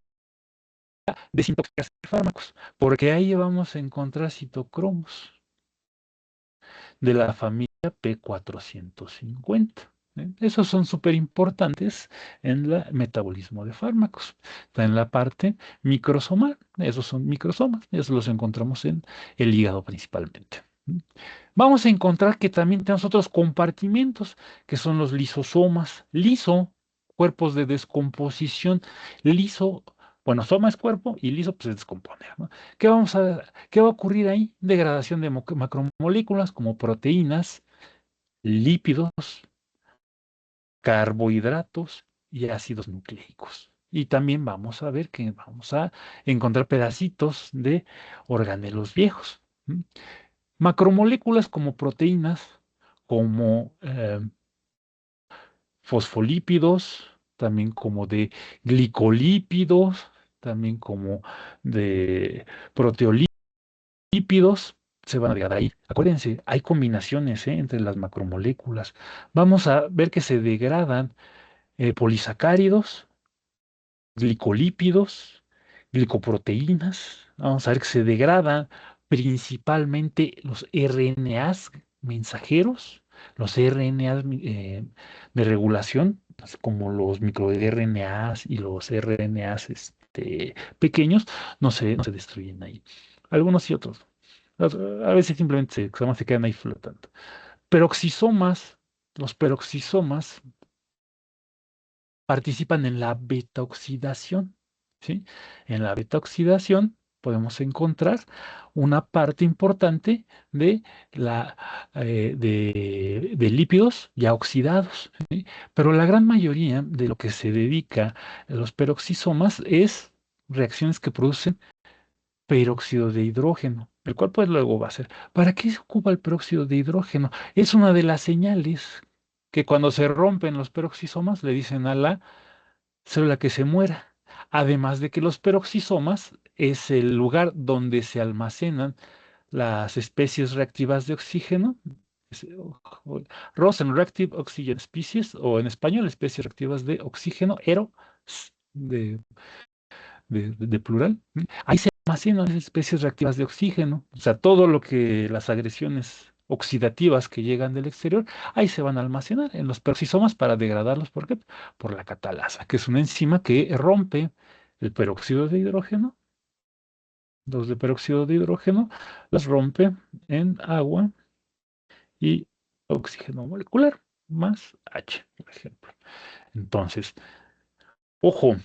S1: de desintoxicación de fármacos, porque ahí vamos a encontrar citocromos de la familia P450. Esos son súper importantes en el metabolismo de fármacos. Está en la parte microsomal, esos son microsomas, esos los encontramos en el hígado principalmente. Vamos a encontrar que también tenemos otros compartimentos, que son los lisosomas. Liso, cuerpos de descomposición. Liso, bueno, soma es cuerpo y liso pues se descompone, ¿no? ¿Qué va a ocurrir ahí? Degradación de macromoléculas como proteínas, lípidos, carbohidratos y ácidos nucleicos. Y también vamos a ver que vamos a encontrar pedacitos de organelos viejos. Macromoléculas como proteínas, como fosfolípidos, también como de glicolípidos, también como de proteolípidos, se van a degradar ahí. Acuérdense, hay combinaciones entre las macromoléculas. Vamos a ver que se degradan polisacáridos, glicolípidos, glicoproteínas. Vamos a ver que se degradan principalmente los RNAs mensajeros, los RNAs de regulación, como los microRNAs y los RNAs pequeños, no se destruyen ahí. Algunos y otros. A veces simplemente se quedan ahí flotando. Peroxisomas, los peroxisomas participan en la beta-oxidación, ¿sí? En la beta-oxidación podemos encontrar una parte importante de, de lípidos ya oxidados, ¿sí? Pero la gran mayoría de lo que se dedica a los peroxisomas es reacciones que producen peróxido de hidrógeno, el cual pues luego va a ser. ¿Para qué se ocupa el peróxido de hidrógeno? Es una de las señales que cuando se rompen los peroxisomas le dicen a la célula que se muera. Además de que los peroxisomas es el lugar donde se almacenan las especies reactivas de oxígeno, Rosen Reactive Oxygen Species, o en español, especies reactivas de oxígeno, ERO, de, de plural. Ahí se almacenan esas especies reactivas de oxígeno, o sea, todo lo que las agresiones oxidativas que llegan del exterior, ahí se van a almacenar en los peroxisomas para degradarlos. ¿Por qué? Por la catalasa, que es una enzima que rompe el peróxido de hidrógeno, dos de peróxido de hidrógeno, las rompe en agua y oxígeno molecular, más H, por ejemplo. Entonces, ojo,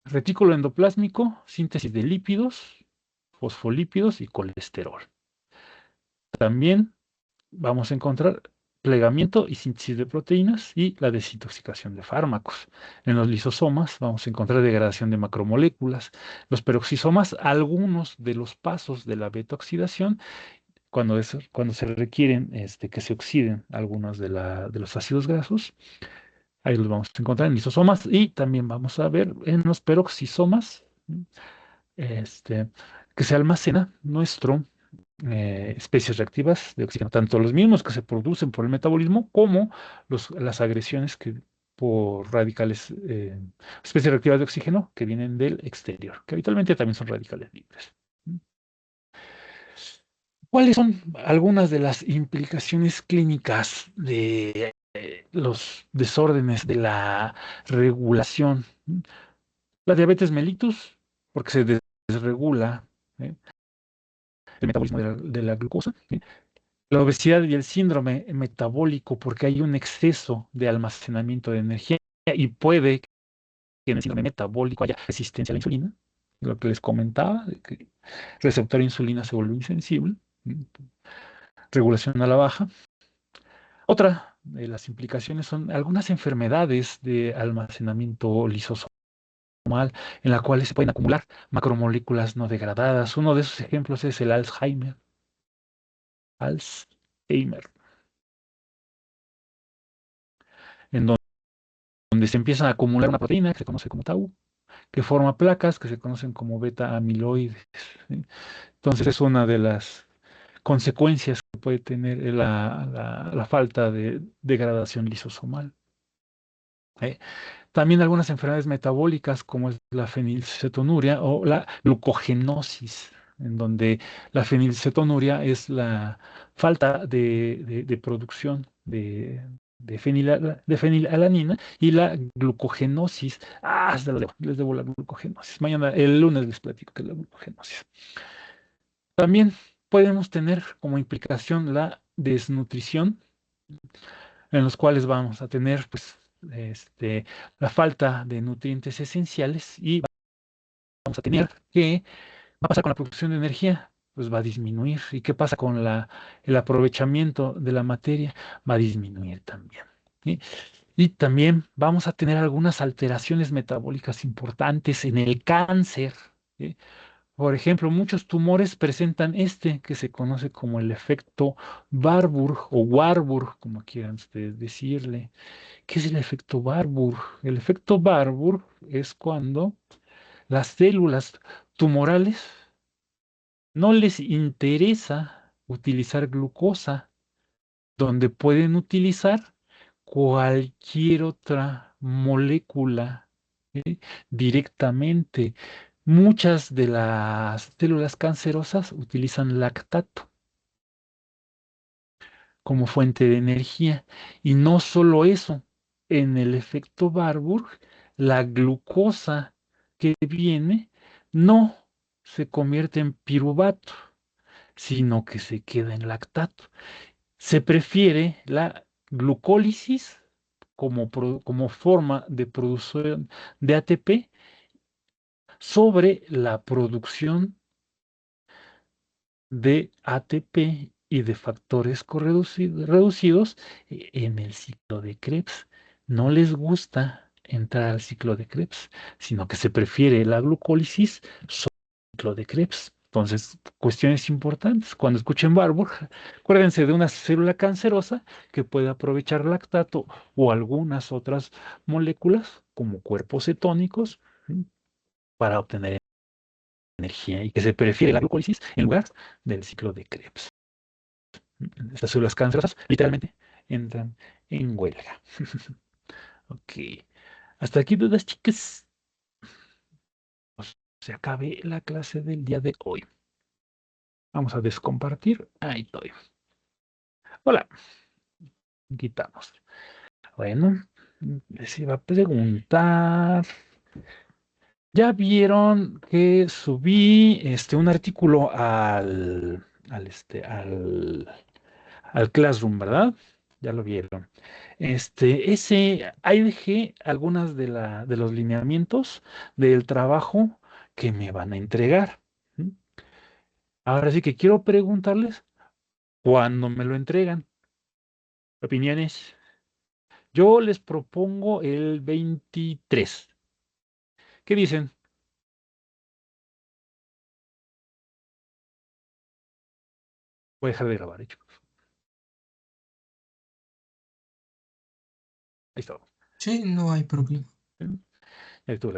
S1: retículo endoplásmico, síntesis de lípidos, fosfolípidos y colesterol. También vamos a encontrar plegamiento y síntesis de proteínas y la desintoxicación de fármacos. En los lisosomas vamos a encontrar degradación de macromoléculas. Los peroxisomas, algunos de los pasos de la beta-oxidación, cuando se requieren que se oxiden algunos de los ácidos grasos, ahí los vamos a encontrar en lisosomas y también vamos a ver en los peroxisomas que se almacena nuestro especies reactivas de oxígeno, tanto los mismos que se producen por el metabolismo como las agresiones que por radicales, especies reactivas de oxígeno que vienen del exterior, que habitualmente también son radicales libres. ¿Cuáles son algunas de las implicaciones clínicas de los desórdenes de la regulación? La diabetes mellitus, porque se desregula el metabolismo de la glucosa. La obesidad y el síndrome metabólico, porque hay un exceso de almacenamiento de energía y puede en el síndrome metabólico haya resistencia a la insulina, lo que les comentaba, de que el receptor de insulina se vuelve insensible, regulación a la baja. Otra de las implicaciones son algunas enfermedades de almacenamiento lisosomal en las cuales se pueden acumular macromoléculas no degradadas. Uno de esos ejemplos es el Alzheimer. En donde se empieza a acumular una proteína que se conoce como tau, que forma placas que se conocen como beta amiloides, ¿sí? Entonces es una de las consecuencias que puede tener la falta de degradación lisosomal. También algunas enfermedades metabólicas como es la fenilcetonuria o la glucogenosis, en donde la fenilcetonuria es la falta de producción de fenilalanina, y la glucogenosis, les debo la glucogenosis. Mañana, el lunes les platico que es la glucogenosis. También podemos tener como implicación la desnutrición, en los cuales vamos a tener pues la falta de nutrientes esenciales, y vamos a tener que, va a pasar con la producción de energía, pues va a disminuir. ¿Y qué pasa con el aprovechamiento de la materia? Va a disminuir también, ¿sí? Y también vamos a tener algunas alteraciones metabólicas importantes en el cáncer, ¿sí? Por ejemplo, muchos tumores presentan que se conoce como el efecto Warburg o Warburg, como quieran ustedes decirle. ¿Qué es el efecto Warburg? El efecto Warburg es cuando las células tumorales no les interesa utilizar glucosa, donde pueden utilizar cualquier otra molécula, ¿sí? Directamente. Muchas de las células cancerosas utilizan lactato como fuente de energía. Y no solo eso, en el efecto Warburg, la glucosa que viene no se convierte en piruvato, sino que se queda en lactato. Se prefiere la glucólisis como forma de producción de ATP sobre la producción de ATP y de factores reducidos en el ciclo de Krebs. No les gusta entrar al ciclo de Krebs, sino que se prefiere la glucólisis sobre el ciclo de Krebs. Entonces, cuestiones importantes. Cuando escuchen Warburg, acuérdense de una célula cancerosa que puede aprovechar lactato o algunas otras moléculas como cuerpos cetónicos, ¿sí? Para obtener energía, y que se prefiere la glucólisis en lugar del ciclo de Krebs. Estas células cancerosas literalmente entran en huelga. Ok. Hasta aquí dudas, chicas. Se acabe la clase del día de hoy. Vamos a descompartir. Ahí estoy. Hola. Quitamos. Bueno, les iba a preguntar. Ya vieron que subí un artículo al Classroom, ¿verdad? Ya lo vieron. Ahí dejé algunas de los lineamientos del trabajo que me van a entregar. ¿Mm? Ahora sí que quiero preguntarles cuándo me lo entregan. ¿Opiniones? Yo les propongo el 23. ¿Qué dicen? Voy a dejar de grabar, chicos. Ahí está.
S4: Sí, no hay problema.
S1: Ahí estuvo.